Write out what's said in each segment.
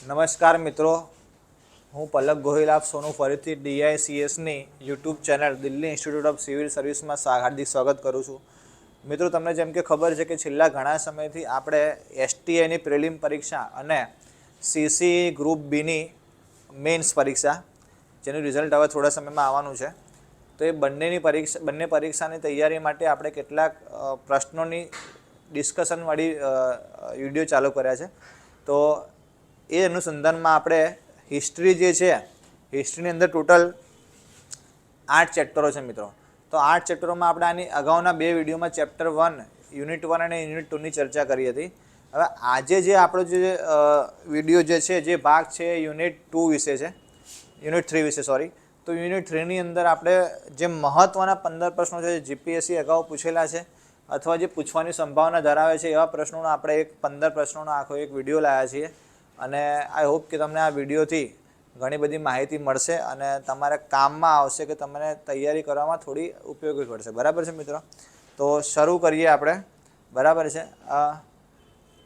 નમસ્કાર મિત્રો, હું પલક ગોહિલ આપ સૌનું ફરીથી DICSની YouTube channel Delhi institute of civil સર્વિસમાં હાર્દિક સ્વાગત કરું છું. મિત્રો, તમને જેમ કે ખબર છે કે છેલ્લા ઘણા સમયથી આપણે STIની પ્રિલિમ પરીક્ષા અને CC ગ્રુપ બીની મેન્સ પરીક્ષા જેનું રિઝલ્ટ હવે થોડા સમયમાં આવવાનું છે, તો એ બંને પરીક્ષાની તૈયારી માટે આપણે કેટલાક પ્રશ્નોની ડિસ્કશનવાળી વિડીયો ચાલુ કર્યા છે. તો એ અનુસંધાનમાં આપણે હિસ્ટ્રી જે છે, હિસ્ટ્રીની અંદર ટોટલ 8 ચેપ્ટરો છે મિત્રો. તો 8 ચેપ્ટરોમાં આપણે આની અગાઉના 2 વિડીયોમાં ચેપ્ટર 1 યુનિટ 1 અને યુનિટ 2ની ચર્ચા કરી હતી. હવે આજે જે આપણો જે વિડીયો જે છે, જે ભાગ છે યુનિટ 2 વિશે છે, યુનિટ 3 વિશે સોરી. તો યુનિટ 3ની અંદર આપણે જે મહત્ત્વના 15 પ્રશ્નો છે, GPSC અગાઉ પૂછેલા છે અથવા જે પૂછવાની સંભાવના ધરાવે છે એવા પ્રશ્નોનો આપણે 15 પ્રશ્નોનો આખો એક વિડીયો લાવ્યા છીએ. અને આઈ હોપ કે તમને આ વિડીયોથી ઘણી બધી માહિતી મળશે અને તમારે કામમાં આવશે, કે તમને તૈયારી કરવામાં થોડી ઉપયોગી પડશે. બરાબર છે મિત્રો? તો શરૂ કરીએ આપણે. બરાબર છે.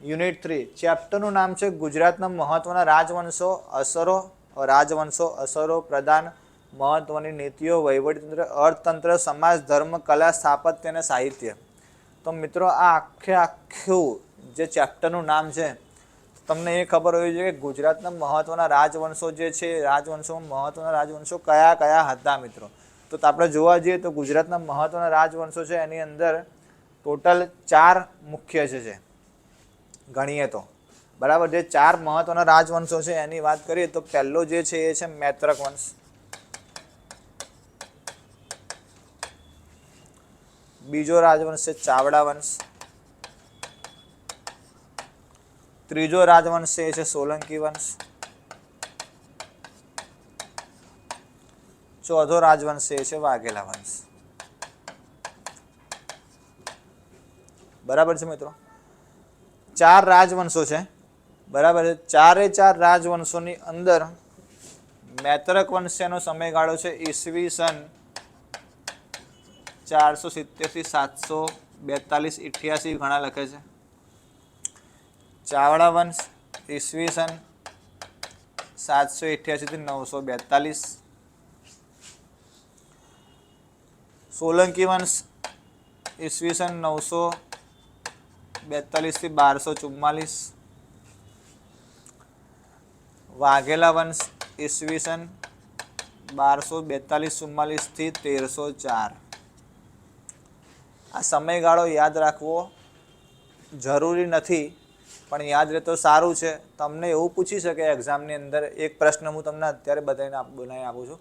યુનિટ 3 ચેપ્ટરનું નામ છે ગુજરાતના મહત્ત્વના રાજવંશો, અસરો, પ્રધાન મહત્ત્વની નીતિઓ, વહીવટીતંત્ર, અર્થતંત્ર, સમાજ, ધર્મ, કલા, સ્થાપત્ય અને સાહિત્ય. તો મિત્રો, આ આખું જે ચેપ્ટરનું નામ છે, તમને એ ખબર હોવી જોઈએ કે ગુજરાતના મહત્ત્વના રાજવંશો જે છે, મહત્ત્વના રાજવંશો કયા કયા હતા મિત્રો. તો આપણે જોવા જઈએ તો ગુજરાતના મહત્ત્વના રાજવંશો છે એની અંદર ટોટલ 4 મુખ્ય છે ગણીએ તો. બરાબર. જે 4 મહત્ત્વના રાજવંશો છે એની વાત કરીએ તો પહેલો જે છે એ છે મૈત્રક વંશ. બીજો રાજવંશ છે ચાવડા વંશ. ત્રીજો રાજવંશ છે એ છે સોલંકી વંશ. ચોથો રાજવંશ છે એ છે વાઘેલા વંશ. બરાબર છે મિત્રો? 4 રાજવંશો છે. બરાબર છે. 4 રાજવંશોની અંદર મૈત્રક વંશનો સમયગાળો છે ઈસવીસન 470 થી 742 88 ઘણા લખે છે. ચાવડા વંશ ઈસવીસન 788 થી 942. સોલંકી વંશ ઈસવીસન 942 થી 1244. વાઘેલા વંશ ઈસવીસન 1242-44 થી 1304. આ સમયગાળો યાદ રાખવો જરૂરી નથી, પણ યાદ રહે તો સારું છે. તમને એવું પૂછી શકે એક્ઝામની અંદર, એક પ્રશ્ન હું તમને અત્યારે બનાવી આપું છું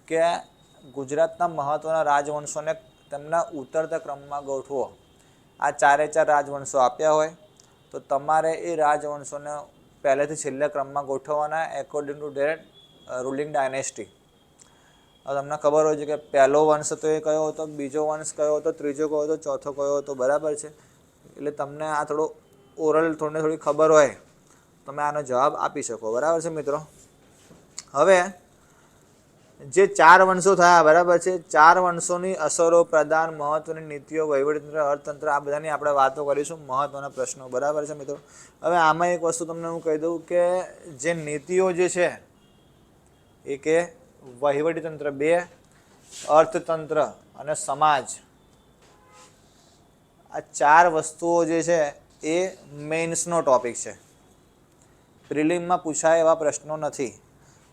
કે ગુજરાતના મહત્ત્વના રાજવંશોને તેમના ઉતરતા ક્રમમાં ગોઠવો. આ 4 રાજવંશો આપ્યા હોય તો તમારે એ રાજવંશોને પહેલેથી છેલ્લા ક્રમમાં ગોઠવવાના according to their ruling dynasty. તમને ખબર હોય છે કે પહેલો વંશ હતો એ કયો હતો, બીજો વંશ કયો હતો, ત્રીજો કયો હતો, ચોથો કયો હતો. બરાબર છે? એટલે તમને આ થોડો ઓરલ થોડી ખબર હોય તમે આનો જવાબ આપી શકો. બરાબર છે મિત્રો? હવે જે 4 વંશો થયા, બરાબર છે, 4 વંશોની અસરો, પ્રધાન મહત્વની નીતિઓ, વહીવટીતંત્ર, અર્થતંત્ર, આ બધાની આપણે વાતો કરીશું, મહત્વના પ્રશ્નો. બરાબર છે મિત્રો? હવે આમાં એક વસ્તુ તમને હું કહી દઉં કે જે નીતિઓ જે છે એ કે વહીવટીતંત્ર 2, અર્થતંત્ર અને સમાજ, આ 4 વસ્તુઓ જે છે એ મેઇન્સનો ટોપિક છે. પ્રિલિમમાં પૂછાય એવા પ્રશ્નો નથી.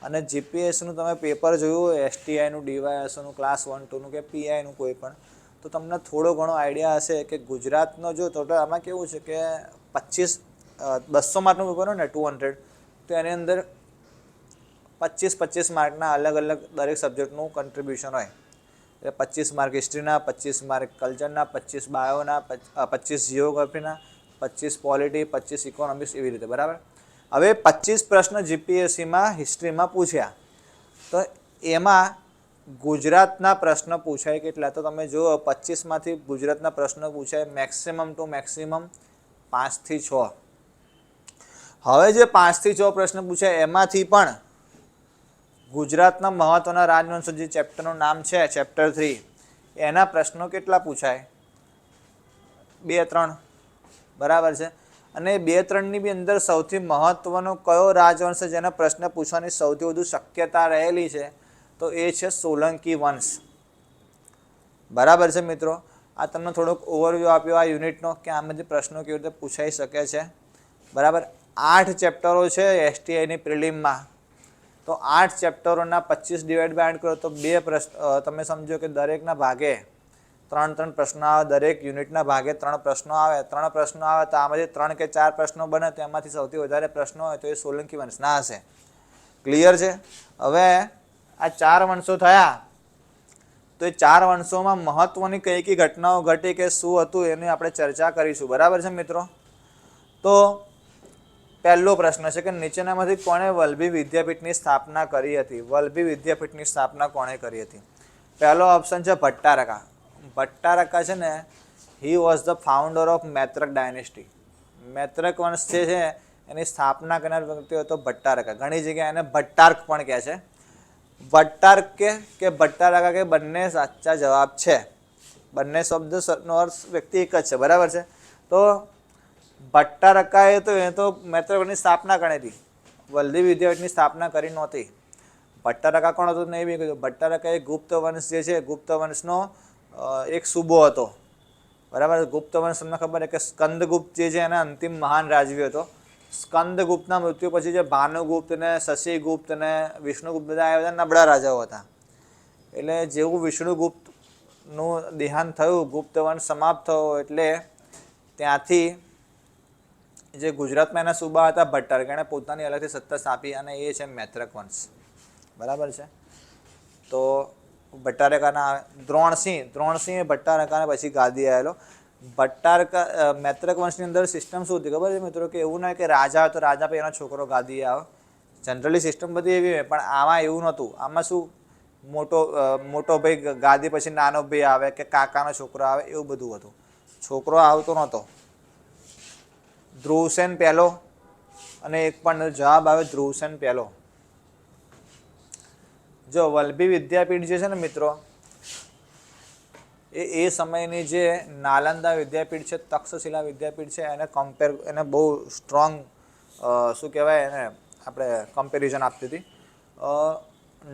અને GPSCનું તમે પેપર જોયું હોય, STIનું, DYSOનું, ક્લાસ 1, 2નું કે PIનું કોઈ પણ, તો તમને થોડો ઘણો આઈડિયા હશે કે ગુજરાતનો જો ટોટલ આમાં કેવું છે કે 200 માર્કનું પેપર હોય ને 200, તો એની અંદર 25 માર્કના અલગ અલગ દરેક સબ્જેક્ટનું કન્ટ્રીબ્યુશન હોય. એટલે 25 માર્ક હિસ્ટ્રીના, 25 માર્ક કલ્ચરના, 25 બાયોના, 25 જીઓગ્રાફીના, 25 પોલિટી, 25 ઇકોનોમિક્સ, એવી રીતે. બરાબર. હવે 25 પ્રશ્ન GPSCમાં હિસ્ટ્રીમાં પૂછ્યા, તો એમાં ગુજરાતના પ્રશ્ન પૂછાય કેટલા? તો તમે જુઓ, 25માંથી ગુજરાતના પ્રશ્ન પૂછાય મેક્સિમમ ટુ મેક્સિમમ 5 થી 6. હવે જે 5 થી 6 પ્રશ્ન પૂછાય એમાંથી પણ ગુજરાતના મહત્વના રાજવંશો જે ચેપ્ટરનું નામ છે ચેપ્ટર 3, એના પ્રશ્નો કેટલા પૂછાય? 2-3. બરાબર છે? અને 2-3ની બી અંદર સૌથી મહત્વનો કયો રાજવંશ છે જેના પ્રશ્ન પૂછવાની સૌથી વધુ શક્યતા રહેલી છે, તો એ છે સોલંકી વંશ. બરાબર છે મિત્રો. આ તમને થોડોક ઓવરવ્યૂ આપ્યો આ યુનિટનો કે આમાંથી પ્રશ્નો કેવી રીતે પૂછાઈ શકે છે. બરાબર. 8 ચેપ્ટરો છે STIની પ્રિલિમમાં. તો 8 ચેપ્ટરોના 25 / 8 કરો તો 2 પ્રશ્ન, તમે સમજો કે દરેકના ભાગે 3 પ્રશ્નો આવે, દરેક યુનિટના ભાગે 3 પ્રશ્નો આવે. 3 પ્રશ્નો આવે તો આમાંથી 3 કે 4 પ્રશ્નો બને, તેમાંથી સૌથી વધારે પ્રશ્નો હોય તો એ સોલંકી વંશના હશે. ક્લિયર છે? હવે આ 4 વંશો થયા, તો એ 4 વંશોમાં મહત્વની કઈ કઈ ઘટનાઓ ઘટી કે શું હતું એની આપણે ચર્ચા કરીશું. બરાબર છે મિત્રો. તો પહેલો પ્રશ્ન છે કે નીચેનામાંથી કોણે વલ્લભી વિદ્યાપીઠની સ્થાપના કરી હતી? વલ્લભી વિદ્યાપીઠની સ્થાપના કોણે કરી હતી? પહેલો ઓપ્શન છે ભટ્ટારકા. ભટ્ટારકા છે ને, he was the founder of Maitraka dynasty. Maitraka વંશ જે છે એની સ્થાપના કરનાર વ્યક્તિ હતો ભટ્ટારકા. ઘણી જગ્યાએ એને ભટ્ટાર્ક પણ કહે છે. ભટ્ટાર્ક કે ભટ્ટારકા કે બંને સાચા જવાબ છે. બંને શબ્દનો અર્થ વ્યક્તિ એક જ છે. બરાબર છે. તો ભટ્ટારકાએ તો મૈત્રક વંશની સ્થાપના કરી હતી, વલ્લભી વિદ્યાપીઠની સ્થાપના કરી નહોતી. ભટ્ટારકા કોણ હતું નહીં બી કીધું. ભટ્ટારકા એ ગુપ્ત વંશ જે છે, ગુપ્ત વંશનો એક સૂબો હતો. બરાબર. ગુપ્ત વંશ તમને ખબર છે કે સ્કંદગુપ્ત જે છે એના અંતિમ મહાન રાજવી હતો. સ્કંદગુપ્તના મૃત્યુ પછી જે ભાનુગુપ્ત ને શશિગુપ્ત ને વિષ્ણુગુપ્ત બધા આવ્યા હતા, નબળા રાજાઓ હતા. એટલે જેવું વિષ્ણુગુપ્તનું દેહાંત થયું, ગુપ્ત વંશ સમાપ્ત થયો, એટલે ત્યાંથી જે ગુજરાતમાં એના સૂબા હતા ભટ્ટારકા, એણે પોતાની અલગથી સત્તા સ્થાપી અને એ છે મૈત્રક વંશ. બરાબર છે. તો ભટ્ટારકાના દ્રોણસિંહ ભટ્ટારકાને પછી ગાદી આવેલો. ભટ્ટારકા મૈત્રક વંશની અંદર સિસ્ટમ શું હતી ખબર છે મિત્રો? કે એવું નહીં કે રાજા હોય તો રાજા પછી એનો છોકરો ગાદી આવે. જનરલી સિસ્ટમ બધી એવી હોય, પણ આમાં એવું નહોતું. આમાં શું, મોટો ભાઈ ગાદી પછી નાનો ભાઈ આવે કે કાકાનો છોકરો આવે, એવું બધું હતું. છોકરો આવતો નહોતો. ધ્રુવસેન પહેલો, અને એક પણ જવાબ આવે ધ્રુવસેન પહેલો. જો વલ્લભી વિદ્યાપીઠ જે છે ને મિત્રો, એ સમયની જે નાલંદા વિદ્યાપીઠ છે, તક્ષશિલા વિદ્યાપીઠ છે, એને બહુ સ્ટ્રોંગ શું કહેવાય એને આપણે કમ્પેરિઝન આપતી હતી.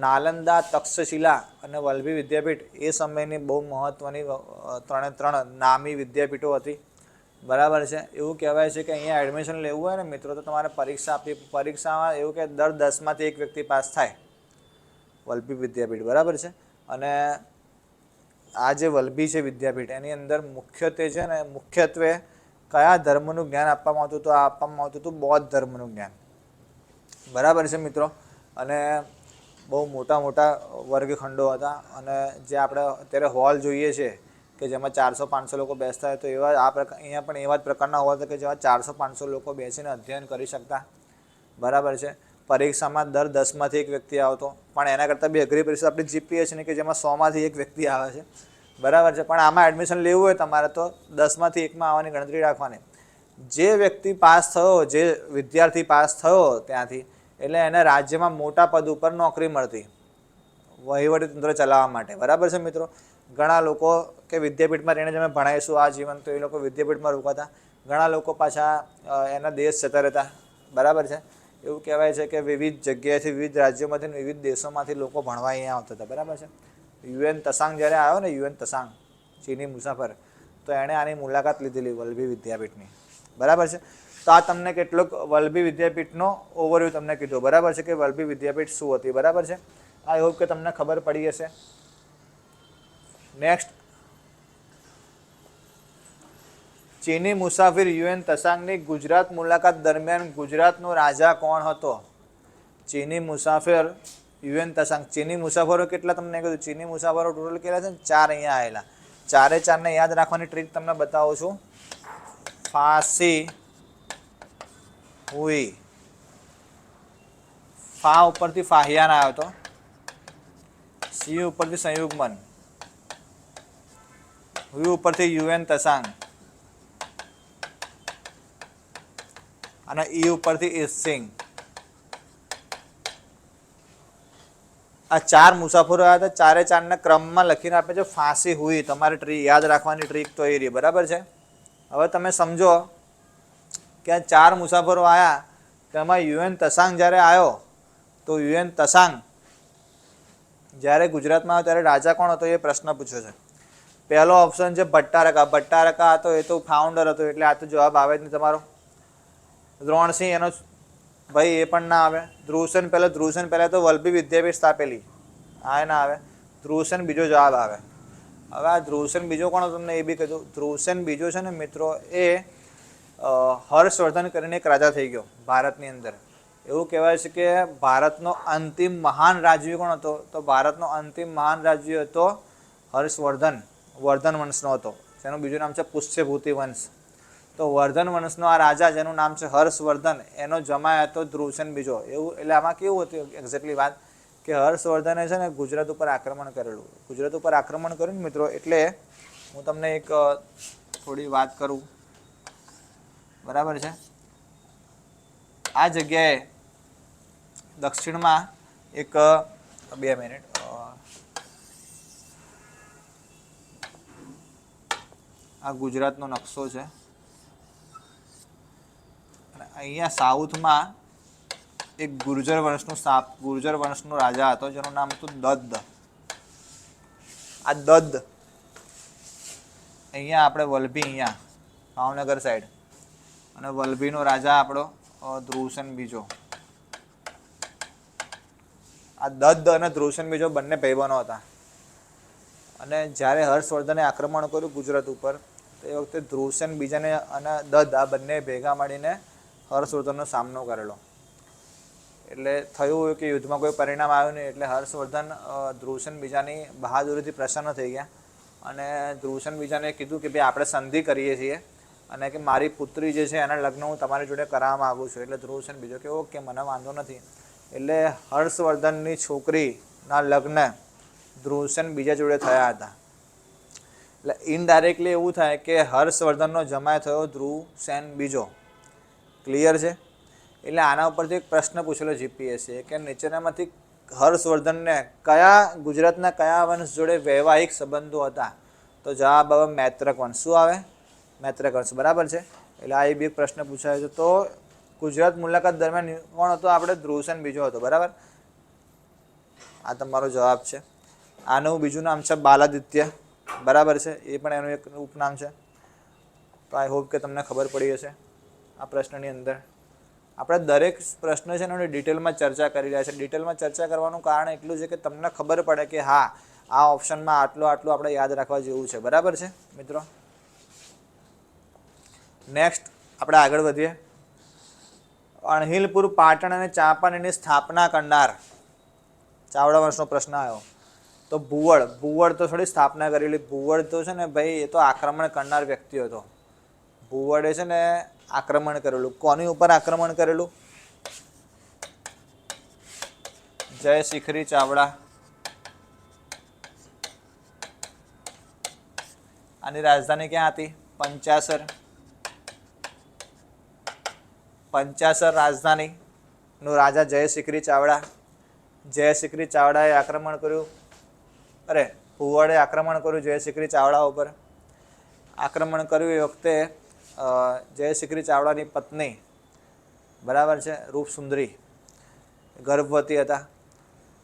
નાલંદા, તક્ષશિલા અને વલ્લભી વિદ્યાપીઠ એ સમયની બહુ મહત્ત્વની 3 નામી વિદ્યાપીઠો હતી. બરાબર છે. એવું કહેવાય છે કે અહીંયા એડમિશન લેવું હોય ને મિત્રો, તો તમારે પરીક્ષા આપવી. પરીક્ષામાં એવું કે દર 10માંથી 1 વ્યક્તિ પાસ થાય વલ્લભી વિદ્યાપીઠ. બરાબર છે. અને આ જે વલ્લભી છે વિદ્યાપીઠ, એની અંદર મુખ્યત્વે કયા ધર્મનું જ્ઞાન આપવામાં આવતું હતું? આપવામાં આવતું હતું બૌદ્ધ ધર્મનું જ્ઞાન. બરાબર છે મિત્રો. અને બહુ મોટા વર્ગખંડો હતા. અને જે આપણે અત્યારે હોલ જોઈએ છે કે જેમાં 400-500 લોકો બેસતા હોય, તો અહીંયા પણ એવા જ પ્રકારના હોલ હતા કે જેમાં 400-500 લોકો બેસીને અધ્યયન કરી શકતા. બરાબર છે. પરીક્ષામાં દર 10માંથી 1 વ્યક્તિ આવતો, પણ એના કરતાં બી અઘરી પરીક્ષા આપણી જીપીએસસીની કે જેમાં 100માંથી 1 વ્યક્તિ આવે છે. બરાબર છે. પણ આમાં એડમિશન લેવું હોય તમારે તો 10માંથી 1માં આવવાની ગણતરી રાખવાની. જે વ્યક્તિ પાસ થયો, જે વિદ્યાર્થી પાસ થયો ત્યાંથી, એટલે એને રાજ્યમાં મોટા પદ ઉપર નોકરી મળતી વહીવટી તંત્ર ચલાવવા માટે. બરાબર છે મિત્રો. ઘણા લોકો કે વિદ્યાપીઠમાં રહીને જ અમે ભણાવીશું આ જીવન, તો એ લોકો વિદ્યાપીઠમાં રોકાતા. ઘણા લોકો પાછા એના દેશ જતા રહેતા. બરાબર છે. એવું કહેવાય છે કે વિવિધ જગ્યાએથી, વિવિધ રાજ્યોમાંથી, વિવિધ દેશોમાંથી લોકો ભણવા અહીંયા આવતા હતા. બરાબર છે. યુએન તસાંગ જ્યારે આવ્યો ને, યુએન તસાંગ ચીની મુસાફર, તો એણે આની મુલાકાત લીધેલી વલ્લભી વિદ્યાપીઠની. બરાબર છે. તો આ તમને કેટલોક વલ્લભી વિદ્યાપીઠનો ઓવરવ્યૂ તમને કીધો. બરાબર છે કે વલ્લભી વિદ્યાપીઠ શું હતી. બરાબર છે. આઈ હોપ કે તમને ખબર પડી હશે. નેક્સ્ટ, ચીની મુસાફિર યુએન તસાંગની ગુજરાત મુલાકાત દરમિયાન ગુજરાતનો રાજા કોણ હતો? ચીની મુસાફિર યુએન તસાંગ. ચીની મુસાફરો કેટલા તમને કીધું? ચીની મુસાફરો ટોટલ કેટલા છે? 4 અહીંયા આવેલા. 4 યાદ રાખવાની ટ્રીક તમને બતાવું છું. ફાસી હુઈ. ફા ઉપરથી ફાહિયાન આવ્યો હતો. સી ઉપરથી સંયુગ્મન. હુઈ ઉપરથી યુએન તસાંગ. અને ઈ ઉપરથી ઈસિંગ. આ 4 મુસાફરો આવ્યા હતા. 4 ક્રમમાં લખીને આપે છે ફાંસી હુઈ. તમારે યાદ રાખવાની ટ્રીક તો એ રહી. બરાબર છે. હવે તમે સમજો કે આ 4 મુસાફરો આવ્યા તેમાં યુએન તસાંગ જ્યારે આવ્યો તો યુએન તસાંગ જ્યારે ગુજરાતમાં આવ્યો ત્યારે રાજા કોણ હતો એ પ્રશ્ન પૂછ્યો છે. પહેલો ઓપ્શન છે ભટ્ટારકા. ભટ્ટારકા હતો એ તો ફાઉન્ડર હતો એટલે આ તો જવાબ આવે જ નહીં તમારો. દ્રોણસિંહ એનો ભાઈ એ પણ ના આવે. ધ્રુવસેન પહેલાં તો વલ્લભી વિદ્યાપીઠ સ્થાપેલી, આ ના આવે. ધ્રુવસેન બીજો જવાબ આવે. હવે આ ધ્રુવસેન બીજો કોણ હતો તમને એ બી કીધું. ધ્રુવસેન બીજો છે ને મિત્રો એ હર્ષવર્ધન કરીને એક રાજા થઈ ગયો ભારતની અંદર. એવું કહેવાય છે કે ભારતનો અંતિમ મહાન રાજવી કોણ હતો? તો ભારતનો અંતિમ મહાન રાજવી હતો હર્ષવર્ધન. વર્ધન વંશનો હતો, જેનું બીજું નામ છે પુષ્યભૂતિ વંશ. તો વર્ધન વંશનો આ રાજા જેનું નામ છે હર્ષવર્ધન, એનો જમાય હતો ધ્રુવસેન બીજો. એવું એટલે આમાં કેવું હતું એક્ઝેક્ટલી વાત કે હર્ષવર્ધને છે ને ગુજરાત ઉપર આક્રમણ કરેલું. ગુજરાત ઉપર આક્રમણ કર્યું ને મિત્રો, એટલે હું તમને એક થોડી વાત કરું, બરાબર છે. આ જગ્યાએ દક્ષિણમાં એક 2 મિનિટ, આ ગુજરાતનો નકશો છે અને અહીંયા સાઉથમાં એક ગુર્જર વંશનો રાજા હતો જેનું નામ હતું દદ્દ. આ દદ્દ અહીંયા આપણે વલ્લભી, અહીંયા ભાવનગર સાઈડ, અને વલ્લભીનો રાજા આપણો ધ્રુવસેન બીજો. આ દદ્દ અને ધ્રુવસેન બીજો બંને ભાઈબંધો હતા. અને જ્યારે હર્ષવર્ધને આક્રમણ કર્યું ગુજરાત ઉપર તો એ વખતે ધ્રુવસેન બીજાને અને દદ્દ આ બંને ભેગા મળીને હર્ષવર્ધનનો સામનો કરેલો. એટલે થયું કે યુદ્ધમાં કોઈ પરિણામ આવ્યું નહીં, એટલે હર્ષવર્ધન ધ્રુવસેન બીજાની બહાદુરીથી પ્રસન્ન થઈ ગયા અને ધ્રુવસેન બીજાને કીધું કે ભાઈ આપણે સંધિ કરીએ છીએ અને કે મારી પુત્રી જે છે એના લગ્ન હું તમારી જોડે કરાવવા માગું છું. એટલે ધ્રુવસેન બીજો કે ઓકે, મને વાંધો નથી. એટલે હર્ષવર્ધનની છોકરીના લગ્ન ધ્રુવસેન બીજા જોડે થયા હતા. એટલે ઇનડાયરેક્ટલી એવું થાય કે હર્ષવર્ધનનો જમાય થયો ધ્રુવસેન બીજો. ક્લિયર છે? એટલે આના ઉપરથી એક પ્રશ્ન પૂછેલો જીપીએસસીએ કે નીચેનામાંથી હર્ષવર્ધનને ગુજરાતના કયા વંશ જોડે વૈવાહિક સંબંધો હતા? તો જવાબ આવે મૈત્રક વંશ. શું આવે? મૈત્રક વંશ. બરાબર છે. એટલે આ બી એક પ્રશ્ન પૂછાયો છે. તો ગુજરાત મુલાકાત દરમિયાન કોણ હતો? આપણે ધ્રુવસેન બીજો હતો. બરાબર, આ તમારો જવાબ છે. આનું બીજું નામ છે બાલાદિત્ય. બરાબર છે, એ પણ એનું એક ઉપનામ છે. તો આઈ હોપ કે તમને ખબર પડી હશે આ પ્રશ્નની અંદર. આપણે દરેક પ્રશ્ન છે ને એની ડિટેલમાં ચર્ચા કરી રહ્યા છે. ડિટેલમાં ચર્ચા કરવાનું કારણ એટલું છે કે તમને ખબર પડે કે હા આ ઓપ્શનમાં આટલું આપણે યાદ રાખવા જેવું છે. બરાબર છે મિત્રો. નેક્સ્ટ આપણે આગળ વધીએ. અણહિલપુર, પાટણ અને ચાંપાનેરની સ્થાપના કરનાર ચાવડા વંશનો પ્રશ્ન આવ્યો. તો ભુવડ તો થોડી સ્થાપના કરેલી. ભુવડ તો છે ને ભાઈ એ તો આક્રમણ કરનાર વ્યક્તિ હતો. ભુવડે છે ને આક્રમણ કરેલું. કોની ઉપર આક્રમણ કરેલું? જય શિખરી ચાવડા. આની રાજધાની ક્યાં હતી? પંચાસર. રાજધાનીનો રાજા જય શિખરી ચાવડા. જય શિખરી ચાવડાએ આક્રમણ કર્યું. ભુવડે આક્રમણ કર્યું જય શિખરી ચાવડા ઉપર. આક્રમણ કર્યું એ વખતે જય શિખરી ચાવડાની પત્ની, બરાબર છે, રૂપસુંદરી ગર્ભવતી હતા.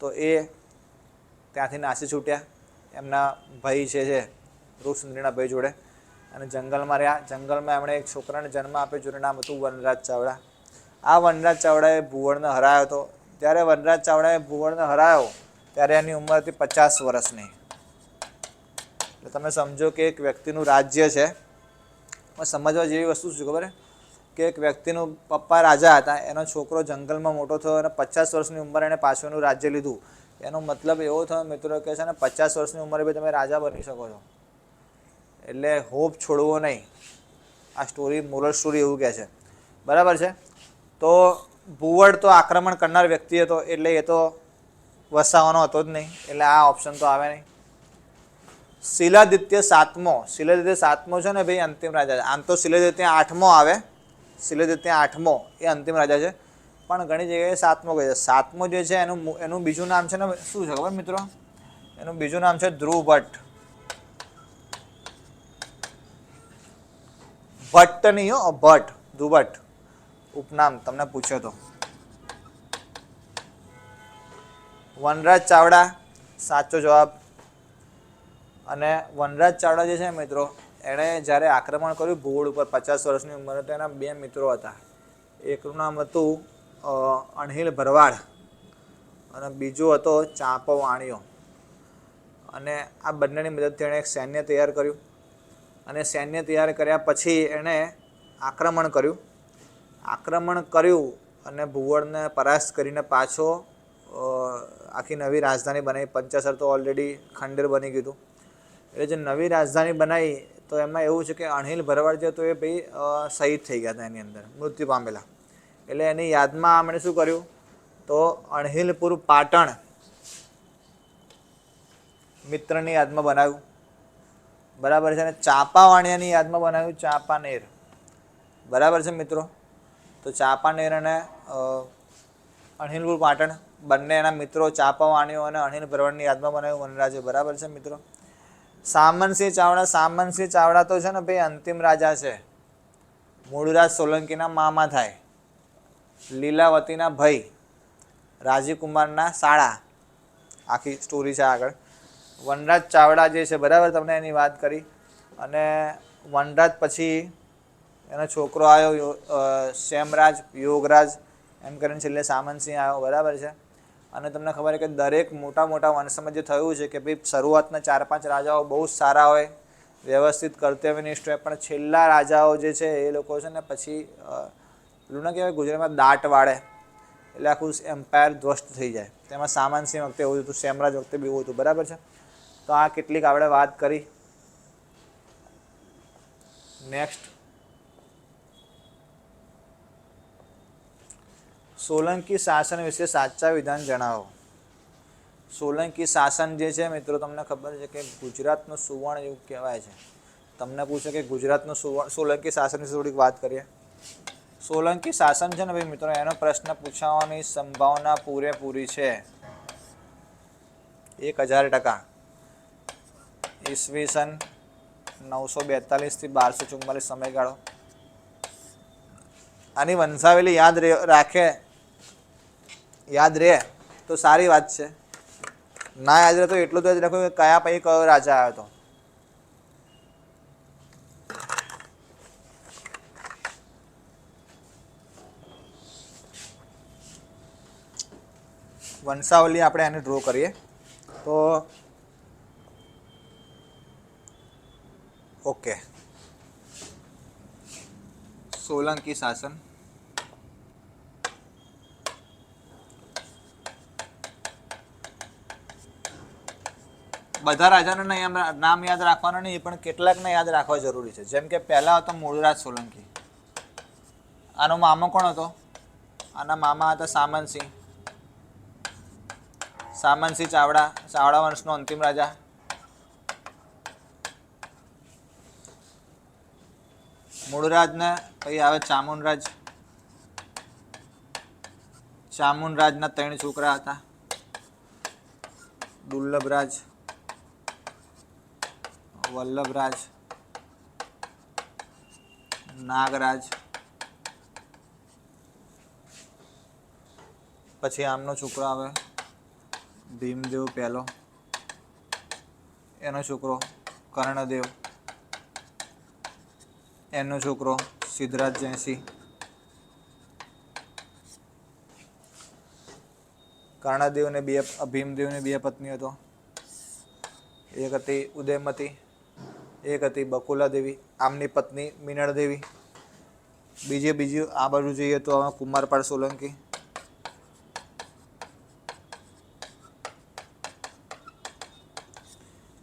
તો એ ત્યાંથી નાસી છૂટ્યા એમના ભાઈ છે રૂપસુંદરીના ભાઈ જોડે અને જંગલમાં રહ્યા. જંગલમાં એમણે એક છોકરાને જન્મ આપ્યો જેનું નામ હતું વનરાજ ચાવડા. આ વનરાજ ચાવડાએ ભુવડને હરાયો હતો. ત્યારે વનરાજ ચાવડાએ ભુવડને હરાયો ત્યારે એની ઉંમર હતી 50 વર્ષની. એટલે તમે સમજો કે એક વ્યક્તિનું રાજ્ય છે. સમજવા જેવી વસ્તુ શું ખબર કે એક વ્યક્તિનું પપ્પા રાજા હતા, એનો છોકરો જંગલમાં મોટો થયો અને 50 વર્ષની ઉંમરે એણે પાછું એનું રાજ્ય લીધું. એનો મતલબ એવો થયો મિત્રો કે છે ને 50 વર્ષની ઉંમરે બી તમે રાજા બની શકો છો. એટલે હોપ છોડવો નહીં. આ સ્ટોરી મોરલ સ્ટોરી એવું કહે છે. બરાબર છે. તો ભુવડ તો આક્રમણ કરનાર વ્યક્તિ હતો એટલે એ તો વસાવાનો હતો જ નહીં. એટલે આ ઓપ્શન તો આવે નહીં. શિલાદિત્ય સાતમો છે ને ભાઈ અંતિમ રાજા છે. આમ તો શિલાદિત્ય 8મો આવે. શિલાદિત્ય 8મો એ અંતિમ રાજા છે, પણ ઘણી જગ્યાએ 7મો કહે છે. 7મો જે છે એનું બીજું નામ છે ને શું છે ખબર મિત્રો? એનું બીજું નામ છે ધ્રુવ ભટ્ટ. ભટ્ટ નહીં હો, ભટ્ટ. ધ્રુવ ભટ્ટ. ઉપનામ તમને પૂછ્યો તો. વનરાજ ચાવડા સાચો જવાબ. અને વનરાજ ચાવડા જે છે મિત્રો, એણે જ્યારે આક્રમણ કર્યું ભુવડ ઉપર 50 વર્ષની ઉંમરે, તો એના 2 મિત્રો હતા. એકનું નામ હતું અણહિલ ભરવાડ અને બીજો હતો ચાંપો વાણિયો. અને આ બંનેની મદદથી એણે એક સૈન્ય તૈયાર કર્યું અને સૈન્ય તૈયાર કર્યા પછી એણે આક્રમણ કર્યું અને ભુવડને પરાસ્ત કરીને પાછો આખી નવી રાજધાની બનાવી. પંચાસર તો ઓલરેડી ખંડેર બની ગયું હતું. એટલે જે નવી રાજધાની બનાવી તો એમાં એવું છે કે અણહિલ ભરવાડ જે હતો એ ભાઈ શહીદ થઈ ગયા હતા, એની અંદર મૃત્યુ પામેલા. એટલે એની યાદમાં એમણે શું કર્યું તો અણહિલપુર પાટણ મિત્રની યાદમાં બનાવ્યું, બરાબર છે. અને ચાંપાવાણિયાની યાદમાં બનાવ્યું ચાંપાનેર, બરાબર છે મિત્રો. તો ચાંપાનેર અને અણહિલપુર પાટણ બંને એના મિત્રો ચાંપાવાણિયો અને અણહિલ ભરવાડની યાદમાં બનાવ્યું વનરાજે, બરાબર છે મિત્રો. સામંતસિંહ ચાવડા તો છે ને ભાઈ અંતિમ રાજા છે. મૂળરાજ સોલંકીના મામા થાય, લીલાવતીના ભાઈ, રાજીવકુમારના શાળા, આખી સ્ટોરી છે આગળ. વનરાજ ચાવડા જે છે, બરાબર, તમને એની વાત કરી. અને વનરાજ પછી એનો છોકરો આવ્યો શ્યામરાજ, યોગરાજ, એમ કરીને છેલ્લે સામંતસિંહ આવ્યો, બરાબર છે. અને તમને ખબર છે કે દરેક મોટા વંશમાં જે થયું છે કે ભાઈ શરૂઆતના 4-5 રાજાઓ બહુ જ સારા હોય, વ્યવસ્થિત કર્તવ્યનિષ્ઠ હોય, પણ છેલ્લા રાજાઓ જે છે એ લોકો છે ને પછી પેલું ના કહેવાય ગુજરાતમાં દાટ વાળે, એટલે આખું એમ્પાયર ધ્વસ્ત થઈ જાય. તેમાં સામંતસિંહ વખતે એવું હતું, શ્યામરાજ વખતે બી એવું હતું, બરાબર છે. તો આ કેટલીક આપણે વાત કરી. નેક્સ્ટ, સોલંકી શાસન વિશે સાચા વિધાન જણાવો. સોલંકી શાસન જે છે મિત્રો, તમને ખબર છે કે ગુજરાતનું સુવર્ણ યુગ કહેવાય છે. તમને પૂછે કે ગુજરાતનું સોલંકી શાસન વિશે થોડીક વાત કરીએ. સોલંકી શાસન છે ને ભાઈ મિત્રો, એનો પ્રશ્ન પૂછાવાની સંભાવના પૂરેપૂરી છે 1000%. ઈસવીસન 942 થી 1244 સમયગાળો. આની વંશાવલી યાદ રહે તો સારી વાત છે. ના યાદ રહે તો એટલું તો જ રાખો કે કયા પછી કયો રાજા આવ્યો હતો. વંશાવલી આપણે એને ડ્રો કરીએ તો ઓકે. સોલંકી શાસન, બધા રાજાના નામ યાદ રાખવાના નહીં, પણ કેટલાકને યાદ રાખવા જરૂરી છે. જેમ કે પહેલા હતો મૂળરાજ સોલંકી. આનો મામો કોણ હતો? આના મામા હતા સામંતસિંહ ચાવડા વંશનો અંતિમ રાજા. મૂળરાજને પછી આવે ચામુંડરાજના 3 છોકરા હતા, દુર્લભરાજ, વલ્લભરાજ, નાગરાજ. પછી આમનો છોકરો આવે ભીમદેવ પહેલો, એનો છોકરો કર્ણદેવ, એનો છોકરો સિદ્ધરાજ જયસિંહ. કર્ણદેવને ભીમદેવની 2 પત્ની હતો. એક હતી ઉદયમતી, એક હતી બકુલા દેવી, આમની પત્ની મીનળ દેવી. બીજી આ બાજુ જઈએ તો હવે કુમારપાળ સોલંકી.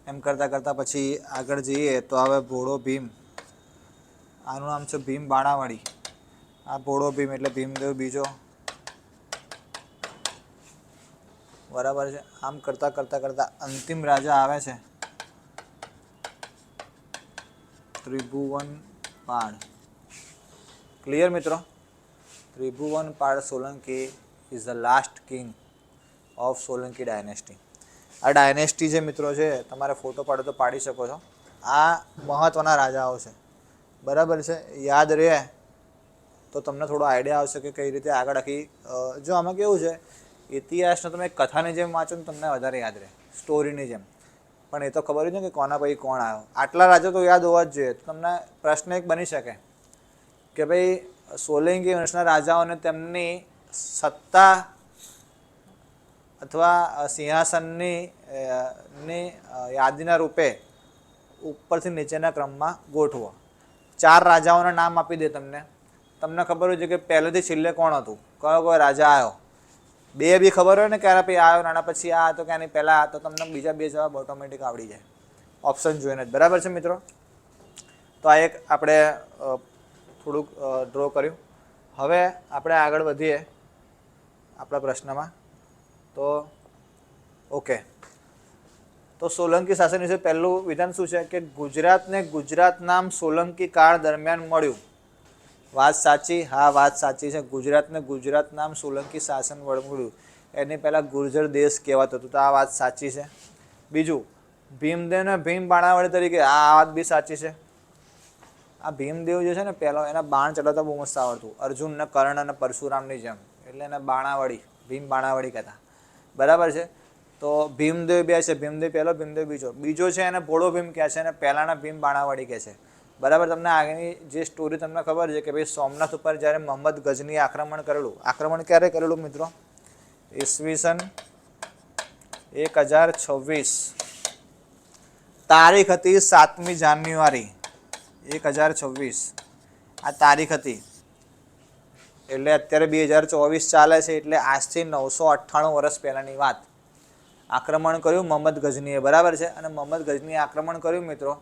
એમ કરતાં પછી આગળ જઈએ તો હવે ભોળો ભીમ. આનું નામ છે ભીમ બાણાવાડી. આ ભોળો ભીમ એટલે ભીમદેવ બીજો, બરાબર છે. આમ કરતાં અંતિમ રાજા આવે છે ત્રિભુવનપાળ. ક્લિયર મિત્રો? Tribhuvanpal Solanki is the last king of Solanki dynasty. આ ડાયનેસ્ટી જે મિત્રો છે, તમારે ફોટો પાડો તો પાડી શકો છો. આ મહત્ત્વના રાજાઓ છે, બરાબર છે. યાદ રહે તો તમને થોડો આઈડિયા આવશે કે કઈ રીતે આગળ આખી જો આમાં કેવું છે ઇતિહાસનો તમે કથાની જેમ વાંચો ને તમને વધારે યાદ રહે સ્ટોરીની જેમ, પણ એ તો ખબર જ ને કે કોના પછી કોણ આવ્યો. આટલા રાજા તો યાદ હોવા જ જોઈએ. તો તમને પ્રશ્ન એક બની શકે કે ભાઈ સોલંકી વંશના રાજાઓને તેમની સત્તા અથવા સિંહાસનની યાદીના રૂપે ઉપરથી નીચેના ક્રમમાં ગોઠવો. 4 રાજાઓના નામ આપી દે તમને ખબર હોય છે કે પહેલેથી છેલ્લે કોણ હતું, કયો રાજા આવ્યો. 2 બી ખબર હોય ને ક્યારે પછી આવ્યો, નાના પછી આ હતો ક્યાંની પહેલાં આ, તો તમને બીજા 2 જવાબ ઓટોમેટિક આવડી જાય ઓપ્શન જોઈને જ. બરાબર છે મિત્રો? તો આ એક આપણે થોડુંક ડ્રો કર્યું. હવે આપણે આગળ વધીએ આપણા પ્રશ્નમાં. તો ઓકે, તો સોલંકી શાસન વિશે પહેલું વિધાન શું છે કે ગુજરાતને ગુજરાત નામ સોલંકી કાળ દરમિયાન મળ્યું. વાત સાચી? હા, વાત સાચી છે. ગુજરાતને ગુજરાત નામ સોલંકી શાસન મળ્યું. એની પહેલાં ગુર્જર દેશ કહેવાતો હતો, તો આ વાત સાચી છે. બીજું, ભીમદેવને ભીમ બાણાવળી તરીકે, આ વાત બી સાચી છે. આ ભીમદેવ જે છે ને પહેલો, એના બાણ ચલાવતા બહુ મસ્ત આવડતું, અર્જુન ને કર્ણ અને પરશુરામની જેમ, એટલે એને બાણાવળી, ભીમ બાણાવળી કહેતા. બરાબર છે? તો ભીમદેવ 2 છે, ભીમદેવ પહેલો, ભીમદેવ બીજો છે એને ભોળો ભીમ કહે છે અને પહેલાના ભીમ બાણાવળી કહે છે. બરાબર? તમને આગળની જે સ્ટોરી તમને ખબર છે કે ભાઈ સોમનાથ ઉપર જ્યારે મોહમ્મદ ગઝનીએ આક્રમણ કરેલું, આક્રમણ ક્યારે કરેલું મિત્રો? ઈસવીસન 1026, તારીખ હતી 7મી જાન્યુઆરી 1026, આ તારીખ હતી. એટલે અત્યારે 2024 ચાલે છે, એટલે આજથી 998 વર્ષ પહેલાંની વાત. આક્રમણ કર્યું મોહમ્મદ ગઝનીએ. બરાબર છે? અને મોહમ્મદ ગઝનીએ આક્રમણ કર્યું મિત્રો,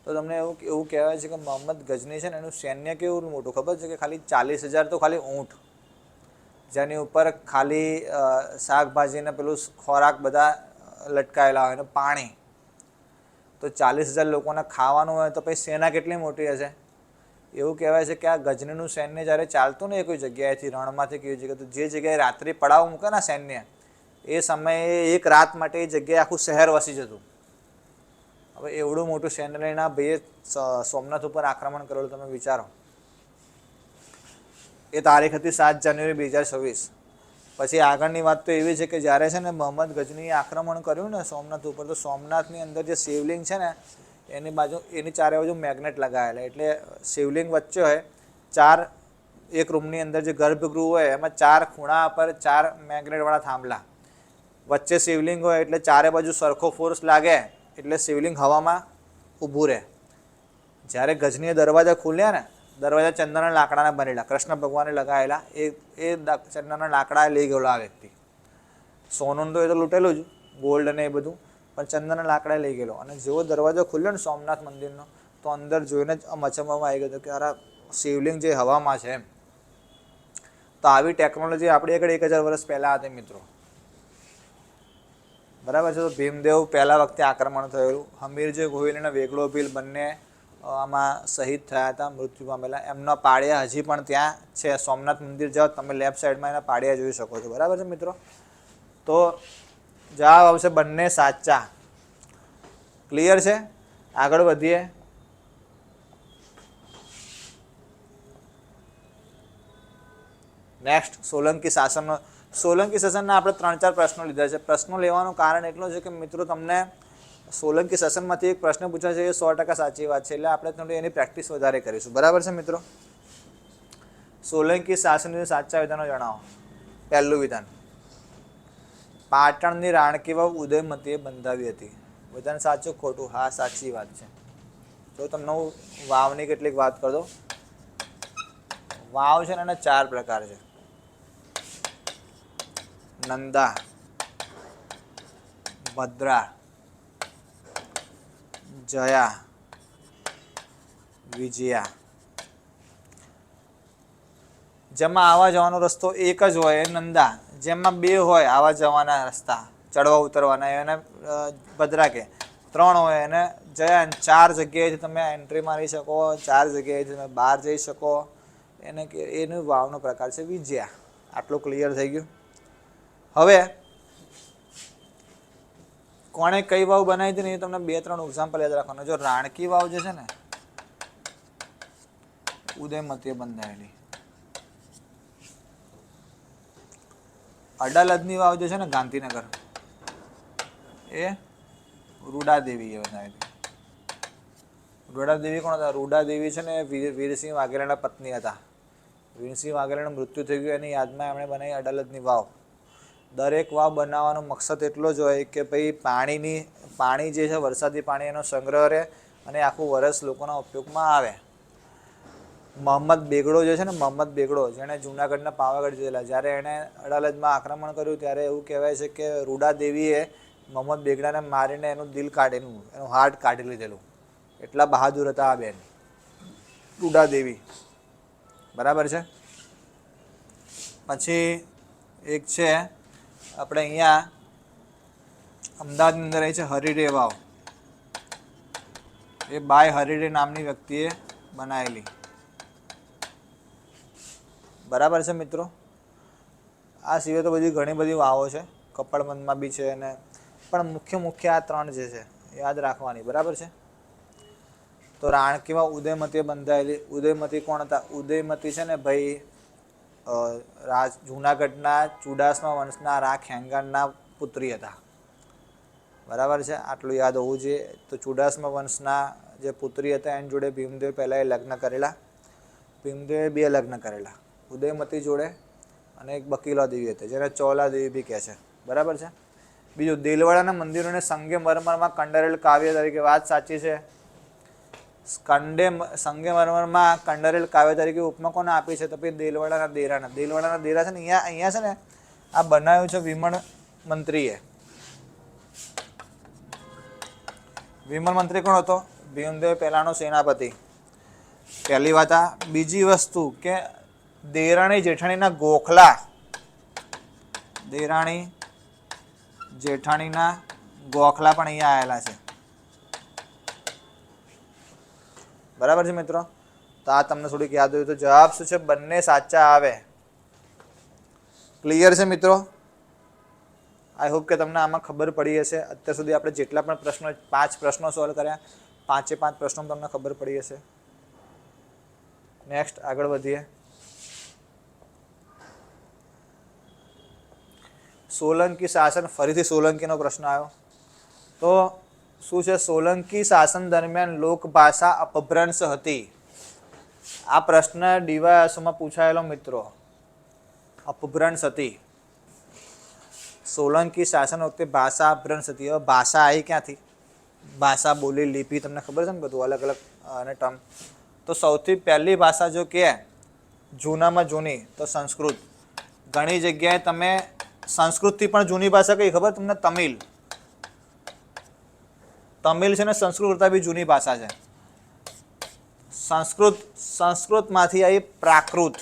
તો તમને એવું કહેવાય છે કે મોહમ્મદ ગઝની છે ને એનું સૈન્ય કેવું મોટું ખબર છે કે ખાલી 40,000 તો ખાલી ઊંટ, જેની ઉપર ખાલી શાકભાજીને પેલું ખોરાક બધા લટકાયેલા હોય અને પાણી, તો 40,000 લોકોને ખાવાનું હોય તો પછી સેના કેટલી મોટી હશે. એવું કહેવાય છે કે આ ગજનીનું સૈન્ય જ્યારે ચાલતું ને એ કોઈ જગ્યાએથી રણમાંથી કેવી જગ્યાએ, તો જે જગ્યાએ રાત્રિ પડાવ મૂકે ને સૈન્ય, એ સમયે એક રાત માટે એ જગ્યાએ આખું શહેર વસી જતું. હવે એવડું મોટું સૈન્ય લઈને આ ભાઈએ સોમનાથ ઉપર આક્રમણ કરેલું, તમે વિચારો. એ તારીખ હતી 7 જાન્યુઆરી 2026. પછી આગળની વાત તો એવી છે કે જ્યારે છે ને મોહમ્મદ ગઝનીએ આક્રમણ કર્યું ને સોમનાથ ઉપર, તો સોમનાથની અંદર જે શિવલિંગ છે ને એની બાજુ, એની ચારે બાજુ મેગ્નેટ લગાવેલા, એટલે શિવલિંગ વચ્ચે હોય 4, એક રૂમની અંદર જે ગર્ભગૃહ હોય એમાં 4 ખૂણા પર 4 મેગ્નેટવાળા થાંભલા, વચ્ચે શિવલિંગ હોય એટલે ચારે બાજુ સરખો ફોર્સ લાગે એટલે શિવલિંગ હવામાં ઊભું રહે. જ્યારે ગઝનીએ દરવાજા ખોલ્યા ને, દરવાજા ચંદનના લાકડાના બનેલા, કૃષ્ણ ભગવાને લગાવેલા, એ ચંદનના લાકડા લઈ ગયેલો આ વ્યક્તિ. સોનું તો એ તો લૂંટેલું જ, ગોલ્ડ અને એ બધું, પણ ચંદનના લાકડા લઈ ગયેલો. અને જેવો દરવાજો ખુલ્યો ને સોમનાથ મંદિરનો, તો અંદર જોઈને જ અચંબામાં આવી ગયો કે અરે શિવલિંગ જે હવામાં છે એમ. તો આવી ટેકનોલોજી આપણી આગળ 1000 વર્ષ પહેલાં હતી મિત્રો. બરાબર છે? તો ભીમદેવ પહેલા વખતે આક્રમણ થયેલું. હમીરજી ગોહિલ અને વેગળો ભીલ બંને આમાં શહીદ થયા હતા, મૃત્યુ પામેલા. એમના પાળિયા હજી પણ ત્યાં છે. સોમનાથ મંદિર જાઓ તમે, લેફ્ટ સાઈડમાં એના પાળિયા જોઈ શકો છો. બરાબર છે મિત્રો? તો જવાબ આવશે બંને સાચા. ક્લિયર છે? આગળ વધીએ. નેક્સ્ટ, સોલંકી શાસનનો. સોલંકી શાસનના આપણે 3-4 પ્રશ્નો લીધા છે. પ્રશ્નો લેવાનું કારણ એટલું છે કે મિત્રો તમને સોલંકી શાસનમાંથી એક પ્રશ્ન પૂછાય છે, એ 100% સાચી વાત છે, એટલે આપણે થોડી એની પ્રેક્ટિસ વધારે કરીશું. બરાબર છે મિત્રો? સોલંકી શાસનના સાચા વિધાનો જણાવો. પહેલું વિધાન, પાટણની રાણકી વાવ ઉદયમતીએ બંધાવી હતી. વિધાન સાચું ખોટું? હા, સાચી વાત છે. તો તમને હું વાવની કેટલીક વાત કરી દઉં. વાવ છે ને એના 4 પ્રકાર છે: નંદા, ભદ્રા, જયા, વિજયા. જેમાં આવવા જવાનો રસ્તો એક જ હોય એ નંદા, જેમાં 2 હોય આવવા જવાના રસ્તા, ચડવા ઉતરવાના, એને ભદ્રા કે. 3 હોય એને જયા. 4 જગ્યાએથી તમે એન્ટ્રી મારી શકો, 4 જગ્યાએથી તમે બહાર જઈ શકો, એને એનો વાવનો પ્રકાર છે વિજયા. આટલું ક્લિયર થઈ ગયું. હવે કોણે કઈ વાવ બનાવી હતી ને એ તમને 2-3 એક્ઝામ્પલ યાદ રાખવાના. જો રાણકી વાવ જે છે ને ઉદયમતીએ બંધાયેલી, અડાલજની વાવ જે છે ને ગાંધીનગર, એ રૂડાદેવીએ બનાવેલી. રૂડાદેવી કોણ હતા? રૂડાદેવી છે ને વીરસિંહ વાઘેલાના પત્ની હતા. વીરસિંહ વાઘેલાનું મૃત્યુ થઈ ગયું, એની યાદમાં એમણે બનાવી અડાલજની વાવ. દરેક વાવ બનાવવાનો મકસદ એટલો જ હોય કે ભાઈ પાણી જે છે વરસાદી પાણી એનો સંગ્રહ રહે અને આખું વર્ષ લોકોના ઉપયોગમાં આવે. મોહમ્મદ બેગડો જે છે ને, મોહમ્મદ બેગડો, જેણે જૂનાગઢના પાવાગઢ જીતેલા, જ્યારે એણે અડાલજમાં આક્રમણ કર્યું ત્યારે એવું કહેવાય છે કે રૂડાદેવીએ મોહમ્મદ બેગડાને મારીને એનું દિલ કાઢેલું, એનું હાર્ટ કાઢી લીધેલું. એટલા બહાદુર હતા આ બેન રૂડાદેવી. બરાબર છે. પછી એક છે આપણે અહીંયા અમદાવાદની અંદર એ છે હરિડે વાવ. એ બાય હરિડે નામની વ્યક્તિએ બનાવેલી. બરાબર છે મિત્રો. આ સિવાય તો બધી ઘણી બધી વાવો છે, કપડવંજમાં બી છે, અને પણ મુખ્ય આ 3 જે છે યાદ રાખવાની. બરાબર છે. તો રાણકીમાં ઉદયમતીએ બંધાયેલી. ઉદયમતી કોણ હતા? ઉદયમતી છે ને ભાઈ જૂનાગઢના ચુડાસમા વંશના રા ખેંગારના પુત્રી હતા. બરાબર છે. આટલું યાદ હોવું જોઈએ. તો ચુડાસમા વંશના જે પુત્રી હતા એની જોડે ભીમદેવ પહેલાં એ લગ્ન કરેલા. ભીમદેવે 2 લગ્ન કરેલા, ઉદયમતી જોડે અને એક બકીલા દેવી હતી, જેને ચોલા દેવી બી કહે છે. બરાબર છે. બીજું, દેલવાડાના મંદિરોને સંગેમરમરમાં કંડારેલ કાવ્ય તરીકે. વાત સાચી છે. સંગેમરમરમાં કંડારેલ કાવ્ય તરીકે ઉપમા કોને આપી છે? તો ભાઈ દેલવાડાના દેરાના. દેલવાડાના દેરા છે ને અહીંયા છે ને આ બનાવ્યું છે વિમળ મંત્રીએ. વિમલ મંત્રી કોણ હતો? ભીમદેવ પહેલાનો સેનાપતિ. પહેલી વાત આ. બીજી વસ્તુ કે દેરાણી જેઠાણીના ગોખલા, દેરાણી જેઠાણીના ગોખલા પણ અહીંયા આવેલા છે. બરાબર છે મિત્રો. તો આ તમને થોડીક યાદ હોય તો જવાબ શું છે? બંને સાચા આવે. ક્લિયર છે મિત્રો? આઈ હોપ કે તમને આમાં ખબર પડી હશે. અત્યાર સુધી આપણે જેટલા પણ પ્રશ્નો 5 પ્રશ્નો સોલ્વ કર્યા, 5 પ્રશ્નો તમને ખબર પડી હશે. નેક્સ્ટ આગળ વધીએ. સોલંકી શાસન. ફરીથી સોલંકીનો પ્રશ્ન આવ્યો. તો શું છે? સોલંકી શાસન દરમિયાન લોકભાષા અપભ્રંશ હતી. આ પ્રશ્ન ડીવાયએસઓમાં પૂછાયેલો મિત્રો. અપભ્રંશ હતી. સોલંકી શાસન વખતે ભાષા અપભ્રંશ હતી. હવે ભાષા આવી ક્યાંથી? ભાષા, બોલી, લિપિ તમને ખબર છે ને બધું અલગ અલગ અને ટર્મ. તો સૌથી પહેલી ભાષા જો કે જૂનામાં જૂની તો સંસ્કૃત. ઘણી જગ્યાએ તમે સંસ્કૃતથી પણ જૂની ભાષા કઈ ખબર તમને? તમિલ. તમિલ છે ને સંસ્કૃત કરતાં બી જૂની ભાષા છે. સંસ્કૃતમાંથી આવી પ્રાકૃત.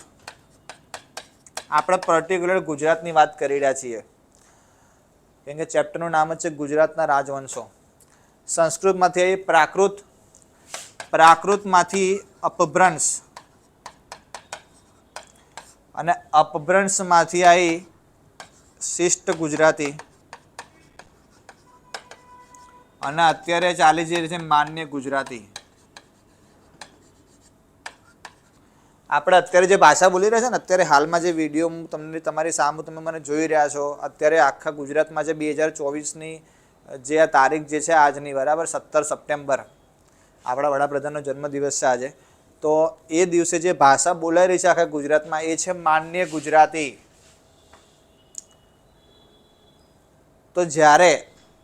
આપણે પર્ટિક્યુલર ગુજરાતની વાત કરી રહ્યા છીએ કેમ કે ચેપ્ટરનું નામ જ છે ગુજરાતના રાજવંશો. સંસ્કૃતમાંથી આવી પ્રાકૃત, પ્રાકૃતમાંથી અપભ્રંશ, અને અપભ્રંશમાંથી આવી શિષ્ટ ગુજરાતી, અને અત્યારે ચાલી જે છે માન્ય ગુજરાતી. આપણે અત્યારે જે ભાષા બોલી રહ્યા છે ને, અત્યારે હાલમાં જે વિડીયો તમારી સામે તમે મને જોઈ રહ્યા છો, અત્યારે આખા ગુજરાતમાં જે 2024ની જે આ તારીખ જે છે આજની, બરાબર 17 સપ્ટેમ્બર આપણા વડાપ્રધાનનો જન્મદિવસ છે આજે. તો એ દિવસે જે ભાષા બોલાઈ રહી છે આખા ગુજરાતમાં એ છે માન્ય ગુજરાતી. તો જ્યારે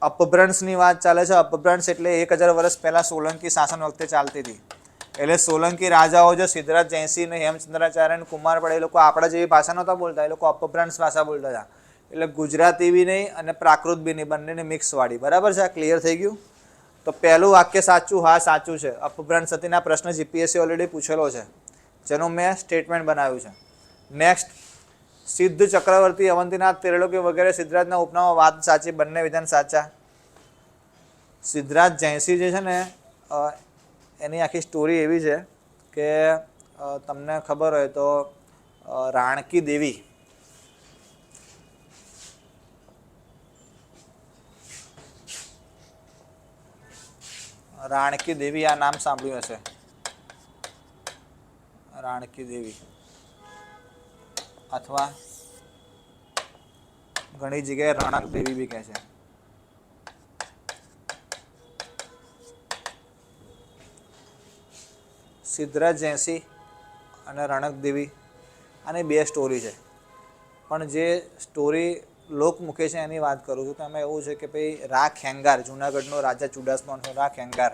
અપભ્રંશની વાત ચાલે છે, અપભ્રંશ એટલે 1000 વર્ષ પહેલાં સોલંકી શાસન વખતે ચાલતી હતી. એટલે સોલંકી રાજાઓ જો સિદ્ધરાજ જયસિંહ ને હેમચંદ્રાચાર્ય કુમાર પડે એ લોકો આપણા જેવી ભાષા નહોતા બોલતા, એ લોકો અપભ્રંશ ભાષા બોલતા હતા. એટલે ગુજરાતી બી નહીં અને પ્રાકૃત બી નહીં, બંનેની મિક્સવાળી. બરાબર છે? આ ક્લિયર થઈ ગયું? તો પહેલું વાક્ય સાચું? હા સાચું છે. અપભ્રંશ હતીના પ્રશ્ન જીપીએસસી ઓલરેડી પૂછેલો છે, જેનું મેં સ્ટેટમેન્ટ બનાવ્યું છે. નેક્સ્ટ, સિદ્ધ ચક્રવર્તી, અવંતીનાથ, ત્રિલોકી વગેરે સિદ્ધરાજના ઉપનામો. વાત સાચી, બંને વિધાન સાચા. સિદ્ધરાજ જયસિંહ જે છે ને એની આખી સ્ટોરી એવી છે કે તમને ખબર હોય તો રાણકી દેવી, રાણકી દેવી આ નામ સાંભળ્યું હશે. રાણકી દેવી અથવા ઘણી જગ્યાએ રણક દેવી બી કહે છે. સિદ્ધરાજ જયસિંહ અને રણક દેવી આની બે સ્ટોરી છે. પણ જે સ્ટોરી લોકમુખે છે એની વાત કરું છું તો એમાં એવું છે કે ભાઈ રા ખેંગાર, જુનાગઢનો રાજા ચુડાસમાનો રા ખેંગાર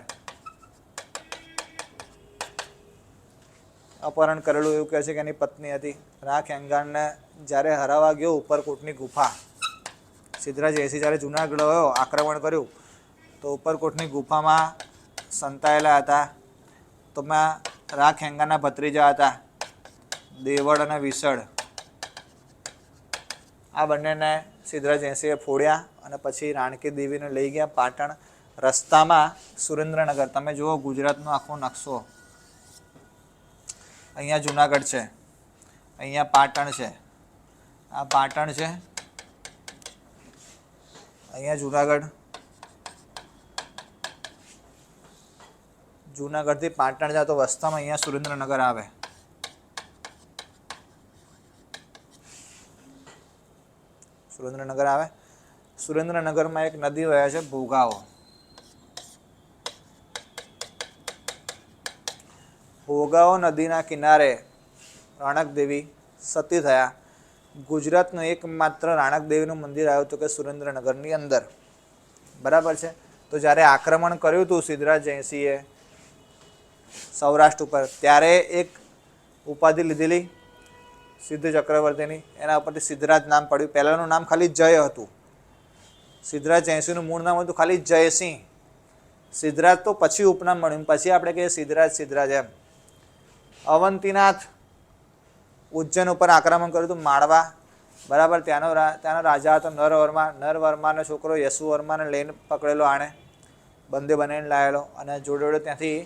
અપહરણ કરેલું એવું કહે છે કે એની પત્ની હતી. રા ખેંગારને જ્યારે હરાવા ગયો ઉપરકોટની ગુફા, સિદ્ધરાજ જયસિંહ જ્યારે જુનાગઢ ગયો આક્રમણ કર્યું તો ઉપરકોટની ગુફામાં સંતાયેલા હતા. તો મેં રા ખેંગારના ભત્રીજા હતા દેવળ અને વિસળ. આ બંનેને સિદ્ધરાજ જયસિંહે ફોડ્યા અને પછી રાણકી દેવીને લઈ ગયા પાટણ. રસ્તામાં સુરેન્દ્રનગર, તમે જુઓ ગુજરાતનો આખો નકશો, અહીંયા જુનાગઢ છે, અહીંયા પાટણ છે, આ પાટણ છે, અહીંયા જુનાગઢ, જુનાગઢથી પાટણ જાય તો વસ્તામાં અહીંયા સુરેન્દ્રનગર આવે. સુરેન્દ્રનગર આવે. સુરેન્દ્રનગરમાં એક નદી વહે છે ભોગાવો. ભોગાવો નદીના કિનારે રાણક દેવી સતી થયા. ગુજરાતનું એકમાત્ર રાણક દેવીનું મંદિર આવ્યું હતું કે સુરેન્દ્રનગરની અંદર. બરાબર છે. તો જ્યારે આક્રમણ કર્યું હતું સિદ્ધરાજ જયસિંહે સૌરાષ્ટ્ર ઉપર, ત્યારે એક ઉપાધિ લીધેલી સિદ્ધ ચક્રવર્તીની, એના ઉપરથી સિદ્ધરાજ નામ પડ્યું. પહેલાંનું નામ ખાલી જય હતું. સિદ્ધરાજ જયસિંહનું મૂળ નામ હતું ખાલી જયસિંહ. સિદ્ધરાજ તો પછી ઉપનામ મળ્યું, પછી આપણે કહીએ સિદ્ધરાજ એમ. અવંતીનાથ ઉજ્જૈન ઉપર આક્રમણ કર્યું હતું, માળવા. બરાબર. ત્યાંનો રાજા હતો નરવર્મા. નરવર્માનો છોકરો યશુવર્માને લઈને પકડેલો, આણે બંદે બનાવીને લાવેલો. અને જોડે જોડે ત્યાંથી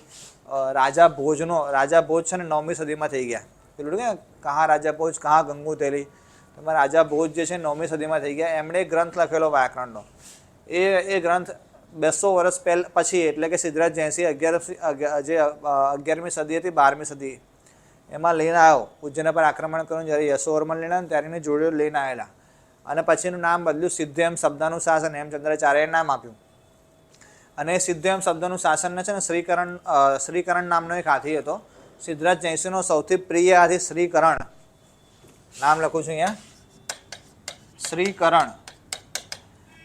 રાજા ભોજ છે ને 9મી સદીમાં થઈ ગયા. પેલું કે કહા રાજા ભોજ કહા ગંગુ તેલી, તમારા રાજા ભોજ જે છે 9મી સદીમાં થઈ ગયા. એમણે એક ગ્રંથ લખેલો વ્યાકરણનો. એ ગ્રંથ 200 વર્ષ પછી, એટલે કે સિદ્ધરાજ જયસિંહ 11મી સદી હતી, 12મી સદી, એમાં લઈને આવ્યો. ઉજ્જૈન પર આક્રમણ કર્યું જ્યારે યશોવર્મન લઈને ત્યારે એની જોડે લઈને આવેલા. અને પછીનું નામ બદલ્યું સિદ્ધેમ શબ્દનું શાસન, હેમચંદ્રાચાર્યએ નામ આપ્યું. અને સિદ્ધેમ શબ્દનું શાસનને છે ને શ્રીકરણ નામનો એક હાથી હતો. સિદ્ધરાજ જયસિંહનો સૌથી પ્રિય હાથી શ્રીકરણ. નામ લખું છું અહીંયા, શ્રીકરણ.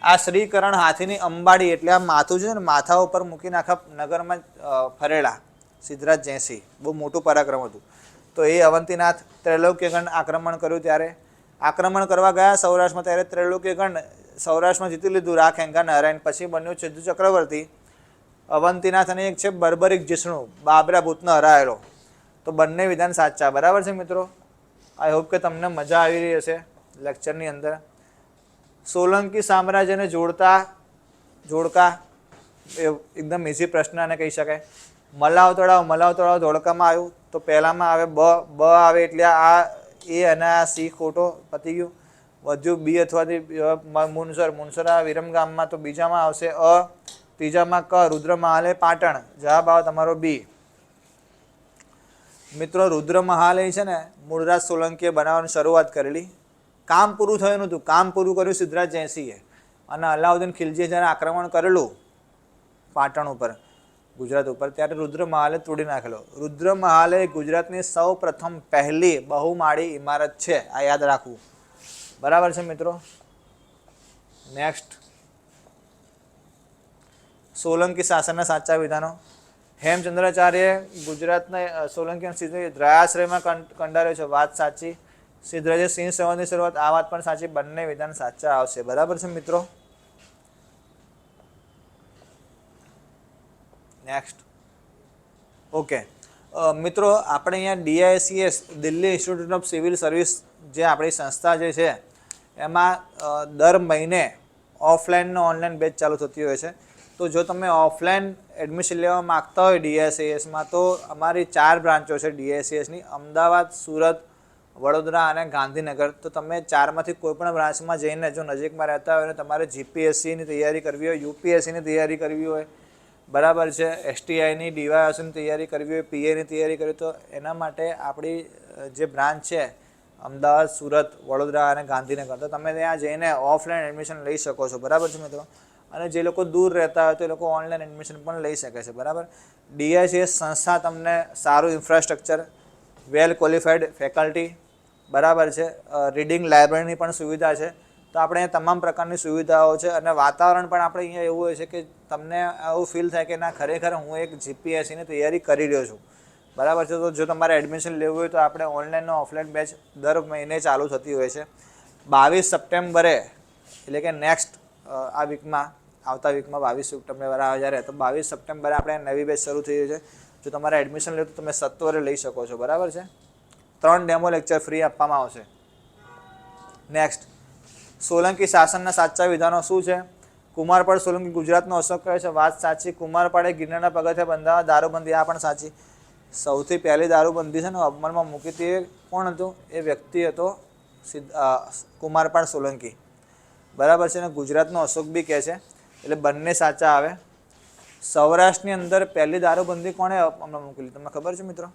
આ શ્રીકરણ હાથીની અંબાડી એટલે આ માથું છે ને, માથા ઉપર મૂકીને આખા નગરમાં ફરેલા સિદ્ધરાજ જયસિંહ. બહુ મોટું પરાક્રમ હતું. તો એ અવંતીનાથ ત્રૈલોક્યગણ આક્રમણ કર્યું ત્યારે આક્રમણ કરવા ગયા સૌરાષ્ટ્રમાં, ત્યારે ત્રૈલોક્યગણ સૌરાષ્ટ્રમાં જીતી લીધું રા ખેંગારને હરાઈને. પછી બન્યું સિદ્ધ ચક્રવર્તી. અવંતીનાથ અને એક છે બર્બરિક જીષ્ણુ, બાબરા ભૂતનો હરાયેલો. તો બંને વિધાન સાચા. બરાબર છે મિત્રો. આઈ હોપ કે તમને મજા આવી રહી હશે લેક્ચરની અંદર. સોલંકી સામ્રાજ્યને જોડકા એકદમ ઇઝી પ્રશ્ન અને કહી શકાય. મલાવ તળાવ ધોળકામાં આવ્યું તો પહેલામાં આવે બ આવે એટલે આ એ અને આ સી ખોટો, પતી ગયું. વધ્યું બી અથવાથી મુનસર આ વિરમગામમાં, તો બીજામાં આવશે અ, ત્રીજામાં ક, રુદ્ર મહાલે પાટણ. જવાબ આવે તમારો બી. મિત્રો રુદ્ર મહાલય છે ને મૂળરાજ સોલંકીએ બનાવવાની શરૂઆત કરેલી. કામ પૂરું થયું નહોતું, કામ પૂરું કર્યું સિદ્ધરાજ જયસિંહે. અને અલાઉદ્દીન ખિલજીએ જ્યારે આક્રમણ કરેલું પાટણ ઉપર, ગુજરાત ઉપર, ત્યારે રુદ્ર મહાલે તોડી નાખેલો. રુદ્ર મહાલય ગુજરાતની સૌ પ્રથમ પહેલી બહુમાળી ઇમારત છે, આ યાદ રાખવું. બરાબર છે મિત્રો. નેક્સ્ટ, સોલંકી શાસનના સાચા વિધાનો. હેમચંદ્રાચાર્ય ગુજરાતના સોલંકી સ્થિતિ દ્રાયાશ્રયમાં કંડાર્યો છે, વાત સાચી. સિદ્ધરાજે સિંહ સંવતની શરૂઆત, આ વાત પણ સાચી. બંને વિધાન સાચા આવશે. બરાબર છે મિત્રો. નેક્સ્ટ. ઓકે મિત્રો, આપણે અહીંયા DICS Delhi institute of civil service જે આપણી સંસ્થા જે છે એમાં દર મહિને ઓફલાઈનનો ઓનલાઈન બેચ ચાલુ થતી હોય છે. તો જો તમે ઓફલાઈન એડમિશન લેવા માગતા હોય DICSમાં, તો અમારી 4 બ્રાન્ચો છે DICSની, અમદાવાદ, સુરત, વડોદરા અને ગાંધીનગર. તો તમે 4માંથી કોઈ પણ બ્રાન્ચમાં જઈને જો નજીકમાં રહેતા હોય અને તમારે GPSCની તૈયારી કરવી હોય, UPSCની તૈયારી કરવી હોય, બરાબર છે, STIની DYSની તૈયારી કરવી હોય, PAની તૈયારી કરવી, તો એના માટે આપણી જે બ્રાન્ચ છે અમદાવાદ, સુરત, વડોદરા અને ગાંધીનગર. તો તમે ત્યાં જઈને ઓફલાઈન એડમિશન લઈ શકો છો, બરાબર છે મિત્રો. અને જે લોકો દૂર રહેતા હોય તો એ લોકો ઓનલાઈન એડમિશન પણ લઈ શકે છે, બરાબર. DICS સંસ્થા તમને સારું ઇન્ફ્રાસ્ટ્રક્ચર, વેલ ક્વોલિફાઈડ ફેકલ્ટી, બરાબર છે, રીડિંગ લાઇબ્રેરીની પણ સુવિધા છે. તો આપણે અહીંયા તમામ પ્રકારની સુવિધાઓ છે અને વાતાવરણ પણ આપણે અહીંયા એવું હોય છે કે તમને એવું ફીલ થાય કે ના ખરેખર હું એક GPSCની તૈયારી કરી રહ્યો છું, બરાબર છે. તો જો તમારે એડમિશન લેવું હોય તો આપણે ઓનલાઈન ઓફલાઈન બેચ દર મહિને ચાલુ થતી હોય છે. 22 સપ્ટેમ્બરે એટલે કે નેક્સ્ટ આ વીકમાં, આવતા વીકમાં 22 સપ્ટેમ્બર આવે જ્યારે, તો 22 સપ્ટેમ્બરે આપણે નવી બેચ શરૂ થઈ રહી છે. જો તમારે એડમિશન લેવું તો તમે સત્વરે લઈ શકો છો, બરાબર છે. 3 ડેમો લેક્ચર ફ્રી આપવામાં આવશે. નેક્સ્ટ, સોલંકી શાસનના સાચા વિધાનો શું છે? કુમારપાળ સોલંકી ગુજરાતનો અશોક કહે છે, વાત સાચી. કુમારપાળે ગિરનારના પગથિયા બંધાવા દારૂબંધી, આ પણ સાચી. સૌથી પહેલી દારૂબંધી છે ને અમલમાં મૂકી હતી એ કોણ હતું? એ વ્યક્તિ હતો કુમારપાળ સોલંકી, બરાબર છે. અને ગુજરાતનો અશોક બી કહે છે, એટલે બંને સાચા આવે. સૌરાષ્ટ્રની અંદર પહેલી દારૂબંધી કોણે અમલમાં મૂકેલી તમને ખબર છે મિત્રો?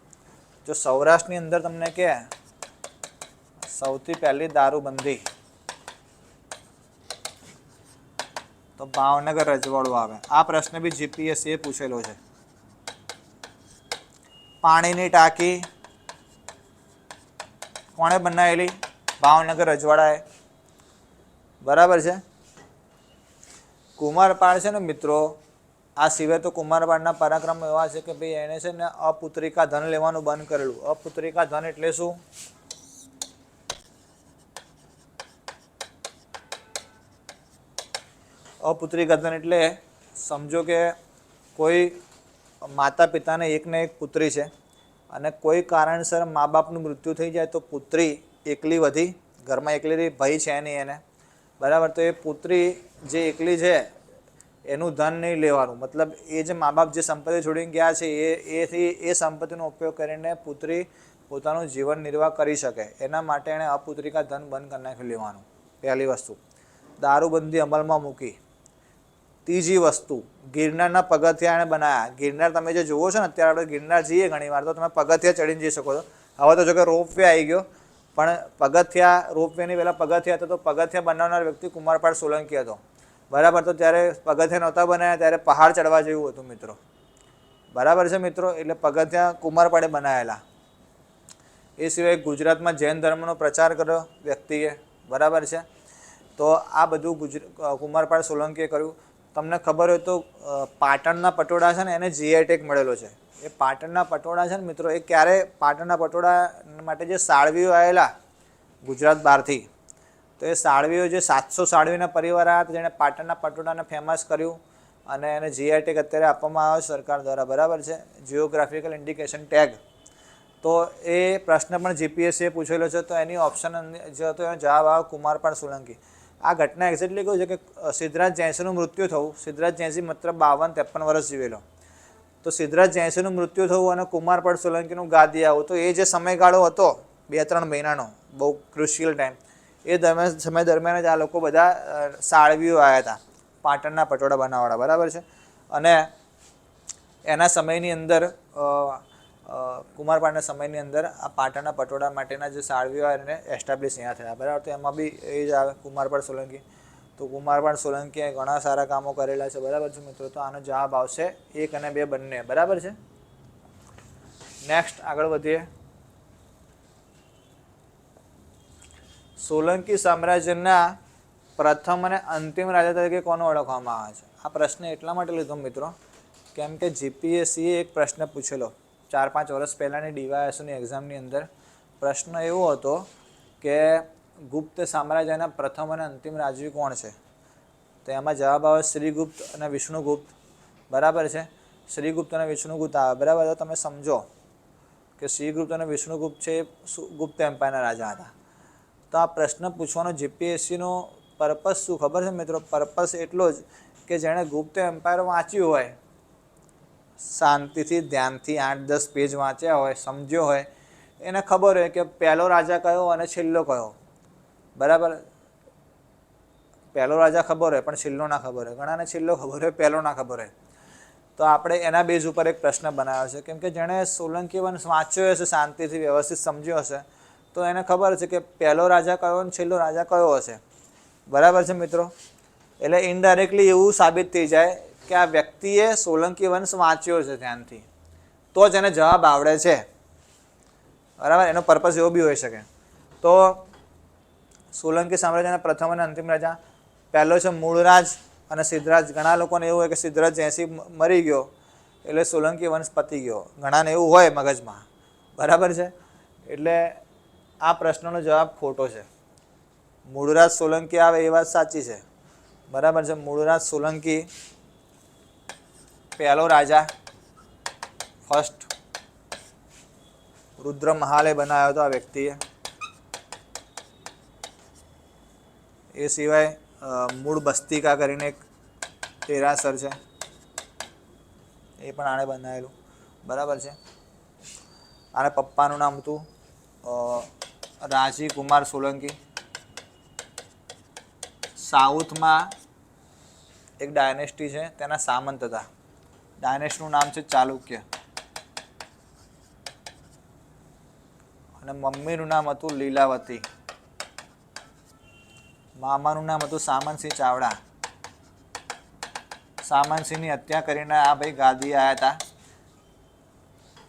જો સૌરાષ્ટ્રની અંદર તમને કહે સૌથી પહેલી દારૂબંધી, તો ભાવનગર રજવાડું આવે. આ પ્રશ્ન બી GPSCએ પૂછેલો છે. પાણીની ટાંકી કોણે બનાવેલી? ભાવનગર રજવાડાએ, બરાબર છે. કુમારપાળ છે ને મિત્રો, આ સિવાય તો કુમારપાળના પરાક્રમ એવા છે કે ભાઈ એને છે ને અપુત્રિકા ધન લેવાનું બંધ કરેલું. અપુત્રિકા ધન એટલે શું? અપુત્રિકા ધન એટલે સમજો કે કોઈ માતા પિતાને એકને એક પુત્રી છે અને કોઈ કારણસર મા બાપનું મૃત્યુ થઈ જાય તો પુત્રી એકલી વધી, ઘરમાં એકલી રહી, ભાઈ છે નહીં એને, બરાબર. તો એ પુત્રી જે એકલી છે એનું ધન નહીં લેવાનું, મતલબ એ જે મા બાપ જે સંપત્તિ છોડીને ગયા છે એ સંપત્તિનો ઉપયોગ કરીને પુત્રી પોતાનું જીવન નિર્વાહ કરી શકે, એના માટે એણે અપુત્રિકા ધન બંધ કરી નાખી લેવાનું. પહેલી વસ્તુ. દારૂબંધી અમલમાં મૂકી. ત્રીજી વસ્તુ, ગિરનારના પગથિયા એણે બનાવ્યા. ગિરનાર તમે જે જુઓ છો ને અત્યારે, આપણે ગિરનાર જઈએ ઘણી વાર તો તમે પગથિયા ચડીને જઈ શકો છો. હવે તો જો કે રોપવે આવી ગયો, પણ પગથિયા, રોપવેની પહેલાં પગથિયા હતો. તો પગથિયા બનાવનાર વ્યક્તિ કુમારપાળ સોલંકી હતો, બરાબર. તો ત્યારે પગથિયા નહોતા બનાવ્યા, ત્યારે પહાડ ચડવા જેવું હતું મિત્રો, બરાબર છે મિત્રો. એટલે પગથિયા કુમારપાળે બનાવેલા. એ સિવાય ગુજરાતમાં જૈન ધર્મનો પ્રચાર કર્યો વ્યક્તિએ, બરાબર છે. તો આ બધું કુમારપાળ સોલંકીએ કર્યું. તમને ખબર હોય તો પાટણના પટોળા છે ને એને GI ટેગ મળેલો છે. એ પાટણના પટોળા છે ને મિત્રો, એ ક્યારે પાટણના પટોળા માટે જે સાળવીઓ આવેલા ગુજરાત બહારથી, તો એ સાળવીઓ જે 700 સાળવીના પરિવાર આવ્યા હતા જેણે પાટણના પટોળાને ફેમસ કર્યું અને એને GI ટેગ અત્યારે આપવામાં આવ્યો સરકાર દ્વારા, બરાબર છે, જિયોગ્રાફિકલ ઇન્ડિકેશન ટેગ. તો એ પ્રશ્ન પણ GPSCએ પૂછેલો છે. તો એની ઓપ્શન જે હતો એનો જવાબ આવ્યો કુમારપાળ સોલંકી. આ ઘટના એક્ઝેક્ટલી કહ્યું છે કે સિદ્ધરાજ જયસિંહનું મૃત્યુ થયું. સિદ્ધરાજ જયસિંહ મતલબ 52-53 વર્ષ જીવેલો. તો સિદ્ધરાજ જયસિંહનું મૃત્યુ થયું અને કુમારપાળ સોલંકીનું ગાદી આવું. તો એ જે સમયગાળો હતો 2-3 મહિનાનો, બહુ ક્રુશિયલ ટાઈમ, એ સમય દરમિયાન જ આ લોકો બધા સાળવીઓ આવ્યા હતા પાટણના પટોળા બનાવવાળા, બરાબર છે. અને એના સમયની અંદર કુમારપાળના સમયની અંદર આ પાટણના પટોળા માટેના જે સાળવીઓ એને એસ્ટાબ્લિશ અહીંયા થયા, બરાબર. તો એમાં બી એ જ આવે કુમારપાળ સોલંકી. તો કુમારપાળ સોલંકીએ ઘણા સારા કામો કરેલા છે, બરાબર છે મિત્રો. તો આનો જવાબ આવશે 1 અને 2 બંને, બરાબર છે. નેક્સ્ટ આગળ વધીએ. સોલંકી સામ્રાજ્યના પ્રથમ અને અંતિમ રાજા તરીકે કોને ઓળખવામાં આવે છે? આ પ્રશ્ન એટલા માટે લીધો મિત્રો કેમ કે GPSCએ એક પ્રશ્ન પૂછેલો 4-5 વર્ષ પહેલાંની DYSની એક્ઝામની અંદર. પ્રશ્ન એવો હતો કે ગુપ્ત સામ્રાજ્યના પ્રથમ અને અંતિમ રાજવી કોણ છે? તો એમાં જવાબ આવે શ્રીગુપ્ત અને વિષ્ણુગુપ્ત, બરાબર છે. શ્રીગુપ્ત અને વિષ્ણુગુપ્ત આવે, બરાબર. તો તમે સમજો કે શ્રીગુપ્ત અને વિષ્ણુગુપ્ત છે એ ગુપ્ત એમ્પાયરના રાજા હતા. તો આ પ્રશ્ન પૂછવાનો GPSCનો પર્પસ શું ખબર છે મિત્રો? પર્પસ એટલો જ કે જેણે ગુપ્ત એમ્પાયર વાંચ્યું હોય, શાંતિથી ધ્યાનથી 8-10 પેજ વાંચ્યા હોય, સમજ્યો હોય, એને ખબર હોય કે પહેલો રાજા કયો અને છેલ્લો કયો, બરાબર. પહેલો રાજા ખબર હોય પણ છેલ્લો ના ખબર હોય, ઘણાને છેલ્લો ખબર હોય, પહેલો ના ખબર હોય. તો આપણે એના બેઝ ઉપર એક પ્રશ્ન બનાવ્યો છે કેમ કે જેણે સોલંકી વંશ વાંચ્યો હશે, શાંતિથી વ્યવસ્થિત સમજ્યો હશે, તો તો એને ખબર છે કે પહેલો રાજા કયો અને છેલ્લો રાજા કયો હશે. બરાબર છે મિત્રો. એટલે ઇનડાયરેક્ટલી એવું સાબિત થઈ જાય કે આ વ્યક્તિએ સોલંકી વંશ વાંચ્યો છે ધ્યાનથી, તો જ એને જવાબ આવડે છે. બરાબર, એનો પર્પઝ એવો બી હોઈ શકે. તો સોલંકી સામ્રાજ્યના પ્રથમ અને અંતિમ રાજા પહેલો છે મૂળરાજ અને સિદ્ધરાજ. ઘણા લોકોને એવું હોય કે સિદ્ધરાજ જયસિંહ મરી ગયો એટલે સોલંકી વંશ પતી ગયો, ઘણાને એવું હોય મગજમાં. બરાબર છે. એટલે આ પ્રશ્નનો જવાબ ખોટો છે. મૂળરાજ સોલંકી આવે એ વાત સાચી છે. બરાબર છે. મૂળરાજ સોલંકી પહેલો રાજા, ફર્સ્ટ રુદ્ર મહાલે બનાવ્યો હતો આ વ્યક્તિએ. એ સિવાય મૂળ બસ્તિકા કરીને એક દેરાસર છે, એ પણ આણે બનાવેલું. બરાબર છે. આને પપ્પાનું નામ હતું રાજી કુમાર સોલંકી. સાઉથમાં એક ડાયનેસ્ટી છે, તેના સામંત હતા. ડાયનેસ્ટીનું નામ છે ચાલુક્ય અને મમ્મીનું નામ હતું લીલાવતી. મામાનું નામ હતું સામંતસિંહ ચાવડા. સામંતસિંહની હત્યા કરીને આ ભાઈ ગાદી આવ્યા હતા.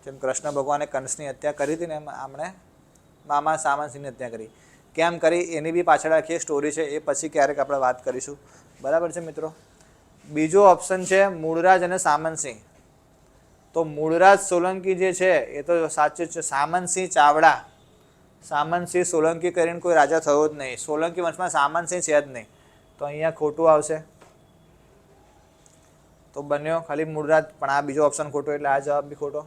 જેમ કૃષ્ણ ભગવાને કંસની હત્યા કરી હતી ને એમ આમણે મામા સામંતસિંહની હત્યા કરી. કેમ કરી એની બી પાછળ આખી સ્ટોરી છે, એ પછી ક્યારેક આપણે વાત કરીશું. બરાબર છે મિત્રો. બીજો ઓપ્શન છે મૂળરાજ અને સામંતસિંહ. તો મૂળરાજ સોલંકી જે છે એ તો સાચું જ છે. સામંતસિંહ ચાવડા, સામંતસિંહ સોલંકી કરીને કોઈ રાજા થયો જ નહીં. સોલંકી વંશમાં સામંતસિંહ છે જ નહીં, તો અહીંયા ખોટું આવશે. તો બન્યો ખાલી મૂળરાજ, પણ આ બીજો ઓપ્શન ખોટો એટલે આ જવાબ બી ખોટો.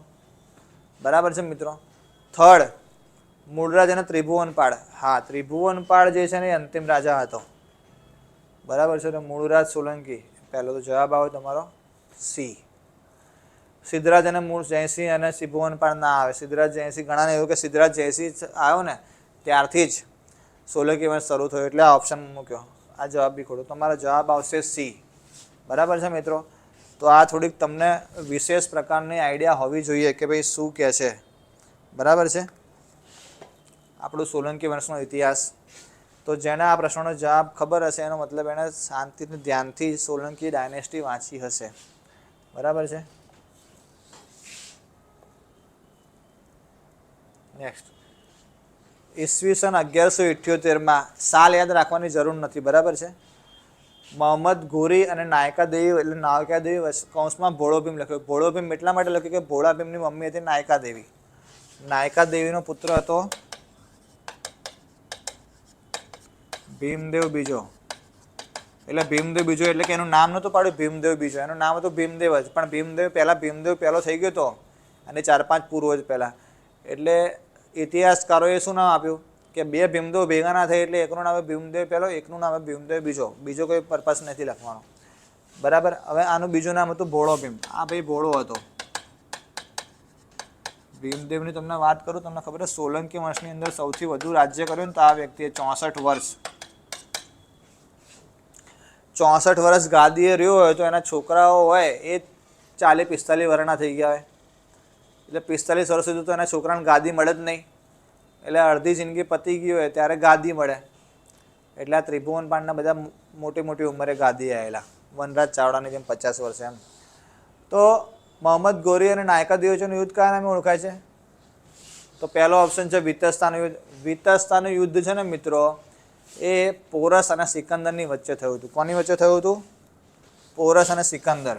બરાબર છે મિત્રો. થર્ડ, મૂળરાજ અને ત્રિભુવનપાળ. હા, ત્રિભુવનપાળ જે છે ને એ અંતિમ રાજા હતો. બરાબર છે. તો મૂળરાજ સોલંકી પહેલો તો જવાબ આવે તમારો સી. સિદ્ધરાજ અને મૂળ જયસિંહ અને ત્રિભુવનપાળ ના આવે. સિદ્ધરાજ જયસિંહ, ઘણાને એવું કે સિદ્ધરાજ જયસિંહ આવ્યો ને ત્યારથી જ સોલંકી વંશ શરૂ થયો, એટલે આ ઓપ્શન મૂક્યો. આ જવાબ બી ખોટો. તમારો જવાબ આવશે સી. બરાબર છે મિત્રો. તો આ થોડીક તમને વિશેષ પ્રકારની આઈડિયા હોવી જોઈએ કે ભાઈ શું કહે છે. બરાબર છે. આપણું સોલંકી વંશનો ઇતિહાસ. તો જેને આ પ્રશ્નનો જવાબ ખબર હશે એનો મતલબ એણે શાંતિથી ધ્યાનથી સોલંકી ડાયનેસ્ટી વાંચી હશે. બરાબર છે. નેક્સ્ટ, ઈસવીસન 1178માં, સાલ યાદ રાખવાની જરૂર નથી. બરાબર છે. મોહમ્મદ ઘોરી અને નાયકા દેવી, એટલે નાયકા દેવી કૌંસમાં ભોળો ભીમ લખ્યો. ભોળો ભીમ એટલા માટે લખ્યું કે ભોળા ભીમની મમ્મી હતી નાયકા દેવી. નાયકા દેવીનો પુત્ર હતો ભીમદેવ બીજો. એટલે ભીમદેવ બીજો એટલે કે એનું નામ નહોતું પાડ્યું ભીમદેવ બીજો, એનું નામ હતું ભીમદેવ જ. પણ ભીમદેવ પહેલો થઈ ગયો હતો અને 4-5 પૂર્વજ પહેલાં. એટલે ઇતિહાસકારોએ શું નામ આપ્યું કે બે ભીમદેવ ભેગા ના થાય એટલે એકનું નામ ભીમદેવ પહેલો, એકનું નામ ભીમદેવ બીજો. બીજો કોઈ પર્પસ નથી લખવાનો. બરાબર. હવે આનું બીજું નામ હતું ભોળો ભીમ. આ ભાઈ ભોળો હતો. ભીમદેવની તમને વાત કરું, તમને ખબર છે સોલંકી વંશની અંદર સૌથી વધુ રાજ્ય કર્યું ને તો આ વ્યક્તિએ 64 વર્ષ. 64 વર્ષ ગાદીએ રહ્યો હોય તો એના છોકરાઓ હોય એ 40-45 વર્ષના થઈ ગયા હોય. એટલે 45 વર્ષ સુધી તો એના છોકરાને ગાદી મળે જ નહીં. એટલે અડધી જિંદગી પતી ગઈ હોય ત્યારે ગાદી મળે. એટલે આ ત્રિભુવનપાળના બધા મોટી મોટી ઉંમરે ગાદી આવેલા. વનરાજ ચાવડાની જેમ 50 વર્ષ એમ. તો મોહમ્મદ ઘોરી અને નાયકા દેવીનું યુદ્ધ કયા નામે ઓળખાય છે? તો પહેલો ઓપ્શન છે વિતસ્તાનું યુદ્ધ. વિતસ્તાનું યુદ્ધ છે ને મિત્રો, એ પોરસ અને સિકંદરની વચ્ચે થયું હતું. કોની વચ્ચે થયું હતું? પોરસ અને સિકંદર.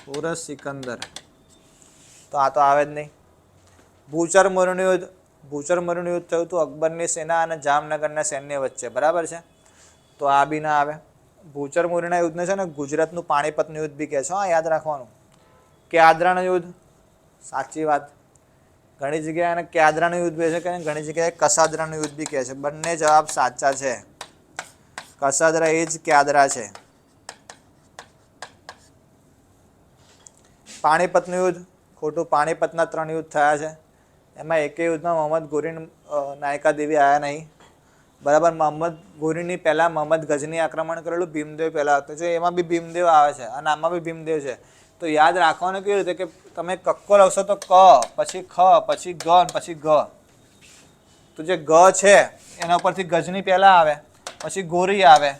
પોરસ સિકંદર. તો આ તો આવે જ નહીં. ભૂચર મોરીનું યુદ્ધ. ભૂચર મોરીનું યુદ્ધ થયું હતું અકબરની સેના અને જામનગરના સૈન્ય વચ્ચે. બરાબર છે. તો આ બી ના આવે. ભૂચર મોરીના યુદ્ધને છે ને ગુજરાતનું પાણીપતનું યુદ્ધ બી કહે છે. હા, યાદ રાખવાનું. ક્યાદરાનું યુદ્ધ. સાચી વાત. ઘણી જગ્યાએ એને ક્યાદરાનું યુદ્ધ કહે છે કે ઘણી જગ્યાએ કસાદરાનું યુદ્ધ બી કહે છે. બંને જવાબ સાચા છે. કસાદરા એ જ ક્યાદરા છે. પાણીપતનું યુદ્ધ ખોટું. પાણીપતના 3 યુદ્ધ થયા છે. એમાં એકે યુદ્ધમાં મોહમ્મદ ઘોરી નાયકા દેવી આવ્યા નહીં. બરાબર. મોહમ્મદ ઘોરીની પહેલાં મોહમ્મદ ગઝની આક્રમણ કરેલું ભીમદેવ પહેલાં હતું. જો એમાં બી ભીમદેવ આવે છે અને આમાં બી ભીમદેવ છે. તો યાદ રાખવાનું કેવી રીતે કે તમે કક્કો લખશો તો ક, પછી ખ, પછી ગ, પછી ગ. તો જે ગ છે એના ઉપરથી ગજની પહેલા આવે, પછી ગોરી આવે,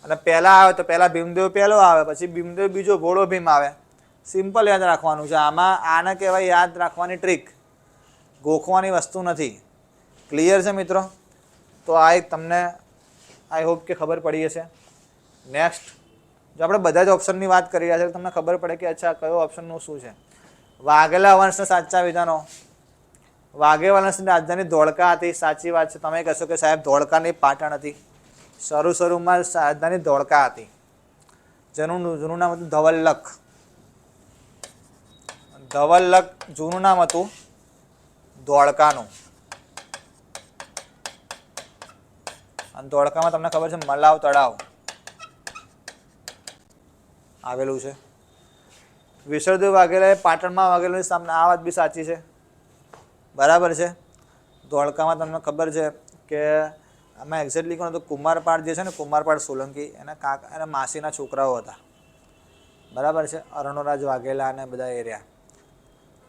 અને પહેલા આવે તો પહેલા ભીમદેવ પહેલો આવે, પછી ભીમદેવ બીજો ઘોડો ભીમ આવે. સિમ્પલ યાદ રાખવાનું છે. આમાં આને કહેવાય યાદ રાખવાની ટ્રીક, ગોખવાની વસ્તુ નથી. ક્લિયર છે મિત્રો? તો આ એક તમને આઈ હોપ કે ખબર પડી હશે. નેક્સ્ટ, જો આપણે બધા જ ઓપ્શનની વાત કરી રહ્યા છીએ તમને ખબર પડે કે અચ્છા કયો ઓપ્શનનું શું છે. વાઘેલા વંશના સાચા વિધાનો. વાઘેલા વંશની રાજધાની ધોળકા હતી, સાચી વાત છે. તમે કહેશો કે સાહેબ ધોળકા નહીં પાટણ હતી. શરૂમાં રાજધાની ધોળકા હતી. જૂનું નામ હતું ધવલ્લક. ધવલ્લક જૂનું નામ હતું ધોળકાનું. અને ધોળકામાં તમને ખબર છે મલાવ તળાવ આવેલું છે. વિસળદેવ વાઘેલાએ પાટણમાં વાઘેલાની સામે, આ વાત બી સાચી છે, બરાબર છે. ધોળકામાં તમને ખબર છે કે આમાં એક્ઝેક્ટલી કોણ હતું, કુમારપાળ જે છે ને, કુમારપાળ સોલંકી એના કાકા એના માસીના છોકરાઓ હતા, બરાબર છે. અરણોરાજ વાઘેલા અને બધા એરિયા.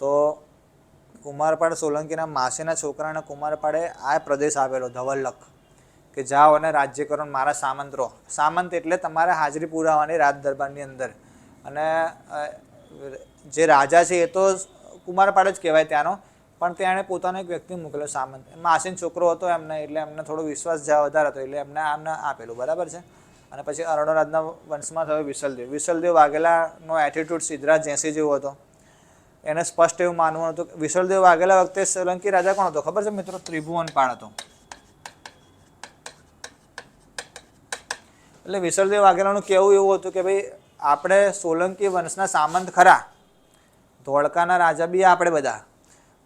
તો કુમારપાળ સોલંકીના માસીના છોકરાના કુમારપાળે આ પ્રદેશ આવેલો ધવલ્લક, કે જાઓ અને રાજ્ય કરો, મારા સામંત રહો. સામંત એટલે તમારે હાજરી પુરાવાની રાજ દરબારની અંદર. અને જે રાજા છે એ તો કુમારપાળ જ કહેવાય ત્યાંનો, પણ ત્યાં એણે પોતાનો એક વ્યક્તિ મોકલ્યો સામંત. માસીનો છોકરો હતો એમને, એટલે એમને થોડો વિશ્વાસ વધારે હતો, એટલે એમને આપેલું, બરાબર છે. અને પછી અરણોરાજના વંશમાં થયો વિસલદેવ. વિસલદેવ વાઘેલાનો એટીટ્યુડ સિદ્ધરાજ જયસિંહ જેવો હતો. એને સ્પષ્ટ એવું માનવું હતું. વિસલદેવ વાઘેલા વખતે સોલંકી રાજા કોણ હતો ખબર છે મિત્રો? ત્રિભુવનપાળ હતો. એટલે વિસલદેવ વાઘેલાનું કહેવું એવું હતું કે ભાઈ આપણે સોલંકી વંશના સામંત ખરા, ધોળકાના રાજા બી આપણે બધા,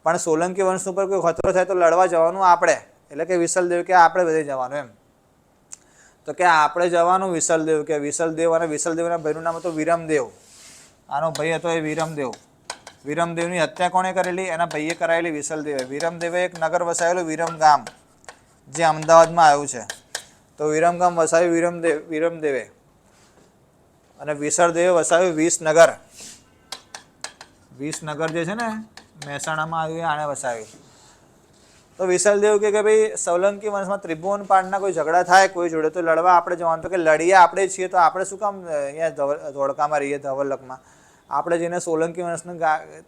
પણ સોલંકી વંશ ઉપર કોઈ ખતરો થાય તો લડવા જવાનું આપણે. એટલે કે વિસલદેવ કે આપણે બધે જવાનું એમ. તો કે આપણે જવાનું વિસલદેવ કે. વિસલદેવ અને વિસલદેવના ભાઈનું નામ હતું વિરમદેવ. આનો ભાઈ હતો એ વિરમદેવ. વિરમદેવની હત્યા કોણે કરેલી? એના ભાઈએ કરાયેલી વિસલદેવે. વિરમદેવે એક નગર વસાવેલું વિરમગામ, જે અમદાવાદમાં આવ્યું છે. તો વિરમગામ વસાવ્યું વિરમદેવે. અને વિસળદેવે વસાવ્યું વિસનગર. વિસનગર જે છે ને મહેસાણામાં આવ્યું, આણે વસાવ્યું. તો વિસલદેવ કે ભાઈ સોલંકી વંશમાં ત્રિભુવનપાળના કોઈ ઝઘડા થાય કોઈ જોડે તો લડવા આપણે જવાનું. તો કે લડીએ આપણે છીએ, તો આપણે શું કામ અહીંયા ધોળકામાં રહીએ, ધવલ્લકમાં? આપણે જઈને સોલંકી વંશને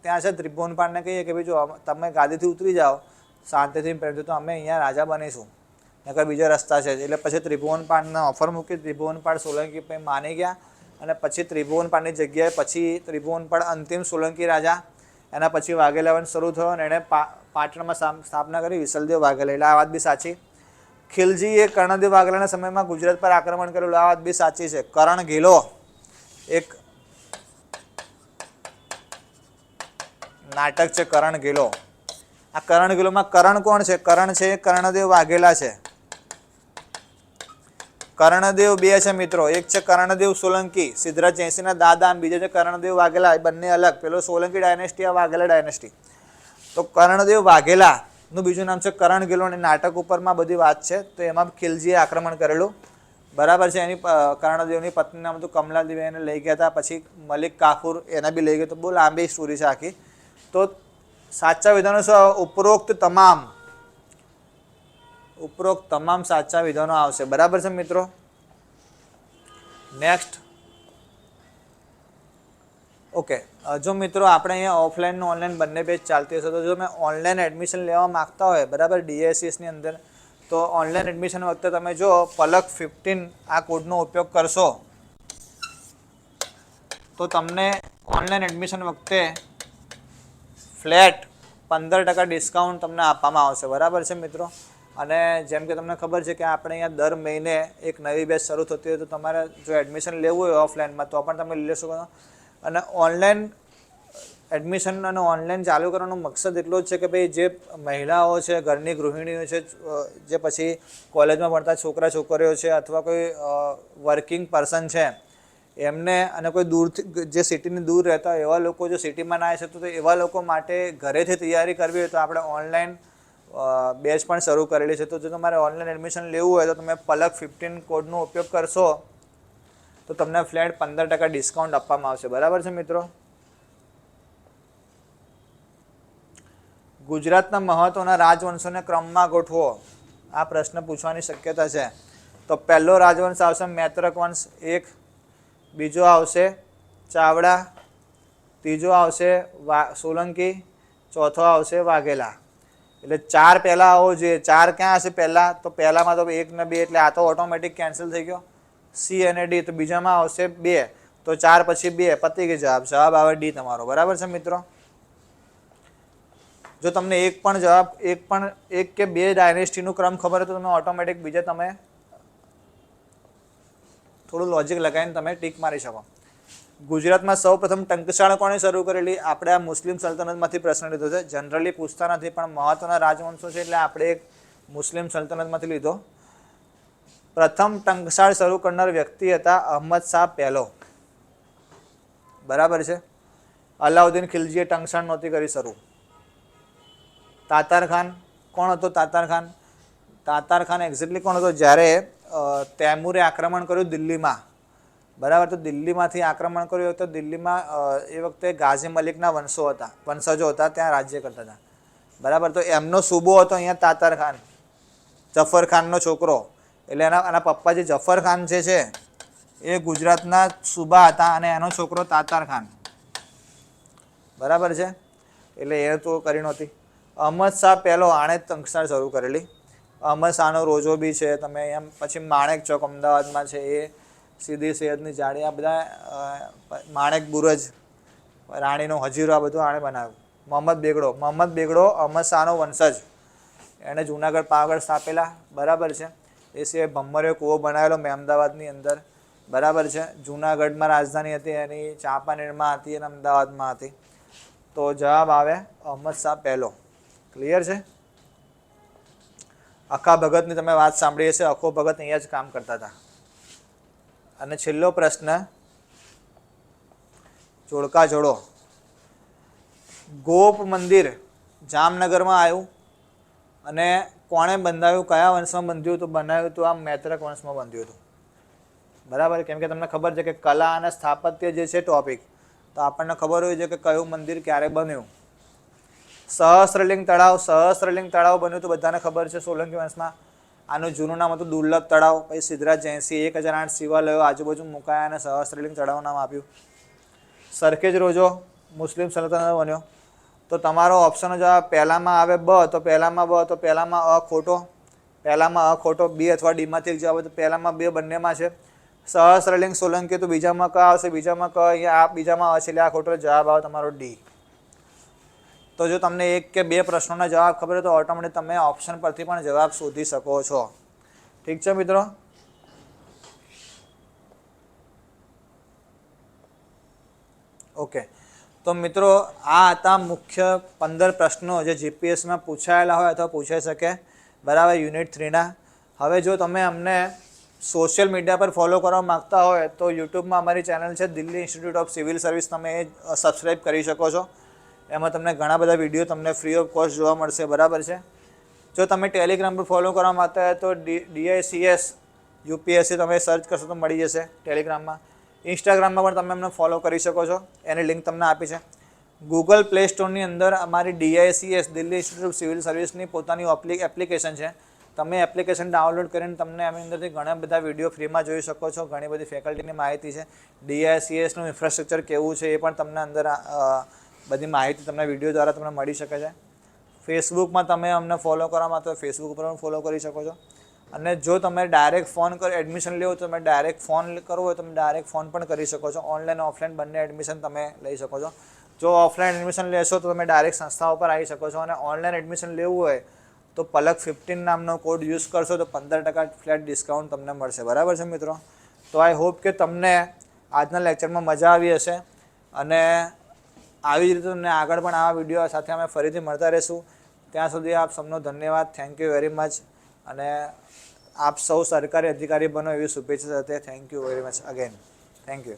ત્યાં છે ત્રિભુવનપાળને કહીએ કે ભાઈ જો તમે ગાદીથી ઉતરી જાઓ શાંતિથી પહેરજો, તો અમે અહીંયા રાજા બનીશું, નકર બીજા રસ્તા છે. એટલે પછી ત્રિભુવનપાળને ઓફર મૂકી. ત્રિભુવનપાળ સોલંકી પછી માની ગયા, અને પછી ત્રિભુવનપાળની જગ્યાએ પછી ત્રિભુવનપાળ અંતિમ સોલંકી રાજા. એના પછી વાઘેલા વંશ શરૂ થયો અને એણે પાટણમાં સ્થાપના કરી વિસલદેવ વાઘેલા. એટલે આ વાત બી સાચી. ખિલજીએ કર્ણદેવ વાઘેલાના સમયમાં ગુજરાત પર આક્રમણ કરેલું, આ વાત બી સાચી છે. કરણ ઘેલો એક નાટક છે, કરણ ઘેલો. આ કરણ ઘેલોમાં કરણ કોણ છે? કરણ છે કર્ણદેવ વાઘેલા છે. કર્ણદેવ બે છે મિત્રો, એક છે કર્ણદેવ સોલંકી સિદ્ધરાજ જયસિંહના દાદા, અને બીજો છે કર્ણદેવ વાઘેલા. બંને અલગ. પેલો સોલંકી ડાયનેસ્ટી, આ વાઘેલા ડાયનેસ્ટી. તો કર્ણદેવ વાઘેલાનું બીજું નામ છે કરણ ઘેલો. અને નાટક ઉપરમાં બધી વાત છે. તો એમાં ખિલજીએ આક્રમણ કરેલું, બરાબર છે. એની કર્ણદેવની પત્ની નામ હતું કમલાદેવી, એને લઈ ગયા હતા. પછી મલિક કાફુર એને બી લઈ ગયો. તો બહુ લાંબી સ્ટોરી છે આખી. તો સાચા વિધાનો ઉપરોક્ત તમામ સાચા વિધાનો આવશે, બરાબર છે મિત્રો. Next, okay. જો મિત્રો આપણે અહીંયા ઓફલાઈન અને ઓનલાઈન બંને પેજ ચાલતી હશે, તો જો તમે ઓનલાઈન એડમિશન લેવા માગતા હોય, બરાબર, DSCSની અંદર, તો ઓનલાઈન એડમિશન વખતે તમે જો પલક 15 આ કોડનો ઉપયોગ કરશો તો તમને ઓનલાઈન એડમિશન વખતે ફ્લેટ 15% ડિસ્કાઉન્ટ તમને આપવામાં આવશે, બરાબર છે મિત્રો. અને જેમ કે તમને ખબર છે કે આપણે અહીંયા દર મહિને એક નવી બેચ શરૂ થતી હોય, તો તમારે જો એડમિશન લેવું હોય ઓફલાઈનમાં તો પણ તમે લઈ લેશો. અને ઓનલાઈન એડમિશન અને ઓનલાઈન ચાલુ કરવાનો મકસદ એટલો જ છે કે ભાઈ જે મહિલાઓ છે, ઘરની ગૃહિણીઓ છે, જે પછી કોલેજમાં ભણતા છોકરા છોકરીઓ છે, અથવા કોઈ વર્કિંગ પર્સન છે, એમને, અને કોઈ દૂરથી જે સિટીની દૂર રહેતા હોય એવા લોકો જો સિટીમાં ના આવી શકતો, તો એવા લોકો માટે ઘરેથી તૈયારી કરવી હોય તો આપણે ઓનલાઈન બેચ પણ શરૂ કરેલી છે. તો જો તમારે ઓનલાઈન એડમિશન લેવું હોય તો તમે પલક 15 કોડનો ઉપયોગ કરશો તો તમને ફ્લેટ 15% ડિસ્કાઉન્ટ આપવામાં આવશે, બરાબર છે મિત્રો. ગુજરાતના મહત્વના રાજવંશોને ક્રમમાં ગોઠવો. આ પ્રશ્ન પૂછવાની શક્યતા છે. તો પહેલો રાજવંશ આવશે મૈત્રક વંશ 1, બીજો આવશે ચાવડા, ત્રીજો આવશે સોલંકી, ચોથો આવશે વાઘેલા. એટલે 4 પહેલાં આવવો જોઈએ. 4 ક્યાં હશે પહેલાં? તો પહેલામાં તો 1 ને 2 એટલે આ તો ઓટોમેટિક કેન્સલ થઈ ગયો. સી અને ડી. તો બીજામાં આવશે 2, તો 4 પછી 2 પતી ગઈ જવાબ. જવાબ આવે ડી તમારો. બરાબર છે મિત્રો? જો તમને એક કે 2 ડાયનેસ્ટીનું ક્રમ ખબર હોય તો તમે ઓટોમેટિક બીજા તમે થોડું લોજિક લગાવીને તમે ટીક મારી શકો. ગુજરાતમાં સૌ પ્રથમ ટંકશાળ કોણે શરૂ કરેલી? આપણે આ મુસ્લિમ સલ્તનતમાંથી પ્રશ્ન લીધો છે. જનરલી પૂછતા નથી, પણ મહત્વના રાજવંશો છે એટલે આપણે એક મુસ્લિમ સલ્તનતમાંથી લીધો. પ્રથમ ટંકશાળ શરૂ કરનાર વ્યક્તિ હતા અહમદ શાહ પહેલો. બરાબર છે? અલાઉદ્દીન ખિલજીએ ટંકશાળ નહોતી કરી શરૂ. તાતાર ખાન કોણ હતો? તાતાર ખાન એક્ઝેક્ટલી કોણ હતો? જ્યારે તૈમૂરે આક્રમણ કર્યું દિલ્હીમાં, બરાબર, તો દિલ્હીમાંથી આક્રમણ કર્યું તો દિલ્હીમાં એ વખતે ગાઝી મલિકના વંશજો હતા, ત્યાં રાજ્ય કરતા હતા. બરાબર, તો એમનો સૂબો હતો અહીંયા તાતાર ખાન, જફર ખાનનો છોકરો. એટલે એના પપ્પા જે જફર ખાન છે એ ગુજરાતના સૂબા હતા અને એનો છોકરો તાતાર ખાન. બરાબર છે? એટલે એ તો કરી નહોતી. અહમદ શાહ પહેલો, આણે ટંકશાળ શરૂ કરેલી. અહમદ શાહનો રોજો બી છે તમે એમ. પછી માણેક ચોક અમદાવાદમાં છે એ, સીદી સૈયદની જાળી, આ બધા માણેક બુરજ, રાણીનો હજીરો, આ બધું આણે બનાવ્યું. મોહમ્મદ બેગડો અહમદ શાહનો વંશજ, એણે જૂનાગઢ પાવાગઢ સ્થાપેલા. બરાબર છે? એ સિવાય ભમ્મરિયો કૂવો બનાવેલો મેં અમદાવાદની અંદર. બરાબર છે? જૂનાગઢમાં રાજધાની હતી એની, ચાંપાનેરમાં હતી અને અમદાવાદમાં હતી. તો જવાબ આવે અહમદ શાહ પહેલો. ક્લિયર છે? અખા ભગતની તમે વાત સાંભળી હશે. અખો ભગત અહીંયા જ કામ કરતા હતા. અને છેલ્લો પ્રશ્ન, જોડકા જોડો. ગોપ મંદિર જામનગરમાં આવ્યું અને કોણે બંધાવ્યું? કયા વંશમાં બંધ્યું હતું? બનાવ્યું હતું આ મૈત્રક વંશમાં બંધ્યું હતું. બરાબર? કેમ કે તમને ખબર છે કે કલા અને સ્થાપત્ય જે છે ટોપિક, તો આપણને ખબર હોય છે કે કયું મંદિર ક્યારે બન્યું. સહસ્ત્રલિંગ તળાવ બન્યું તો બધાને ખબર છે સોલંકી વંશમાં. આનું જૂનું નામ હતું દુર્લભ તળાવ. પછી સિદ્ધરાજ જયસિંહ 1008 શિવાલયો આજુબાજુ મુકાયા અને સહસ્ત્રલિંગ તળાવ નામ આપ્યું. સરખેજ રોજો મુસ્લિમ સલ્તનત બન્યો. તો તમારો ઓપ્શનનો જવાબ પહેલામાં આવે બ, તો પહેલામાં અ ખોટો. બી અથવા ડીમાંથી એક જવાબ હોય તો પહેલામાં બે બંનેમાં છે. સહસ્ત્રલિંગ સોલંકી તો બીજામાં ક આવશે, બીજામાં ક, અહીંયા બીજામાં અ છે એટલે આ ખોટો. જવાબ આવે તમારો ડી. તો જો તમને 1 કે 2 પ્રશ્નોના જવાબ ખબર હોય તો ઓટોમેટિક તમે ઓપ્શન પરથી પણ જવાબ શોધી શકો છો. ઠીક છે મિત્રો? ઓકે, તો મિત્રો આ હતા મુખ્ય 15 પ્રશ્નો જે જીપીએસમાં પૂછાયેલા હોય અથવા પૂછાઈ શકે. બરાબર, યુનિટ 3ના. હવે જો તમે અમને સોશિયલ મીડિયા પર ફોલો કરવા માગતા હોય તો યુટ્યુબમાં અમારી ચેનલ છે Delhi institute of civil service, તમે એ સબસ્ક્રાઈબ કરી શકો છો. એમાં તમને ઘણા બધા વિડીયો તમને ફ્રી ઓફ કોસ્ટ જોવા મળશે. બરાબર છે? જો તમે ટેલિગ્રામ પર ફોલો કરવા માંગતા હોય તો DICS UPSC તમે સર્ચ કરશો તો મળી જશે ટેલિગ્રામમાં. ઇન્સ્ટાગ્રામમાં પણ તમે અમને ફોલો કરી શકો છો, એની લિંક તમને આપી છે. ગૂગલ પ્લે સ્ટોરની અંદર અમારી DICS Delhi institute of civil સર્વિસની પોતાની એપ્લિકેશન છે. તમે એપ્લિકેશન ડાઉનલોડ કરીને તમને એની અંદરથી ઘણા બધા વિડીયો ફ્રીમાં જોઈ શકો છો. ઘણી બધી ફેકલ્ટીની માહિતી છે. DICSનું ઇન્ફ્રાસ્ટ્રક્ચર કેવું છે એ પણ તમને અંદર બધી માહિતી તમને વિડીયો દ્વારા તમને મળી શકે છે. ફેસબુકમાં તમે અમને ફોલો કરવા માંગો તો ફેસબુક પર પણ ફોલો કરી શકો છો. અને જો તમે ડાયરેક્ટ ફોન કરી એડમિશન લેવો તો તમે ડાયરેક્ટ ફોન કરવો હોય તો તમે ડાયરેક્ટ ફોન પણ કરી શકો છો. ઓનલાઈન ઓફલાઈન બંને એડમિશન તમે લઈ શકો છો. જો ઓફલાઈન એડમિશન લેશો તો તમે ડાયરેક્ટ સંસ્થાઓ પર આવી શકો છો. અને ઓનલાઈન એડમિશન લેવું હોય તો પલક 15 નામનો કોડ યુઝ કરશો તો 15% ફ્લેટ ડિસ્કાઉન્ટ તમને મળશે. બરાબર છે મિત્રો? તો આઈ હોપ કે તમને આજના લેક્ચરમાં મજા આવી હશે. અને આવી જ રીતે તમને આગળ પણ આવા વિડીયો સાથે અમે ફરીથી મળતા રહીશું. ત્યાં સુધી આપ સૌનો ધન્યવાદ. Thank you very much. અને આપ સૌ સરકારી અધિકારી બનો એવી શુભેચ્છા સાથે thank you very much again. Thank you.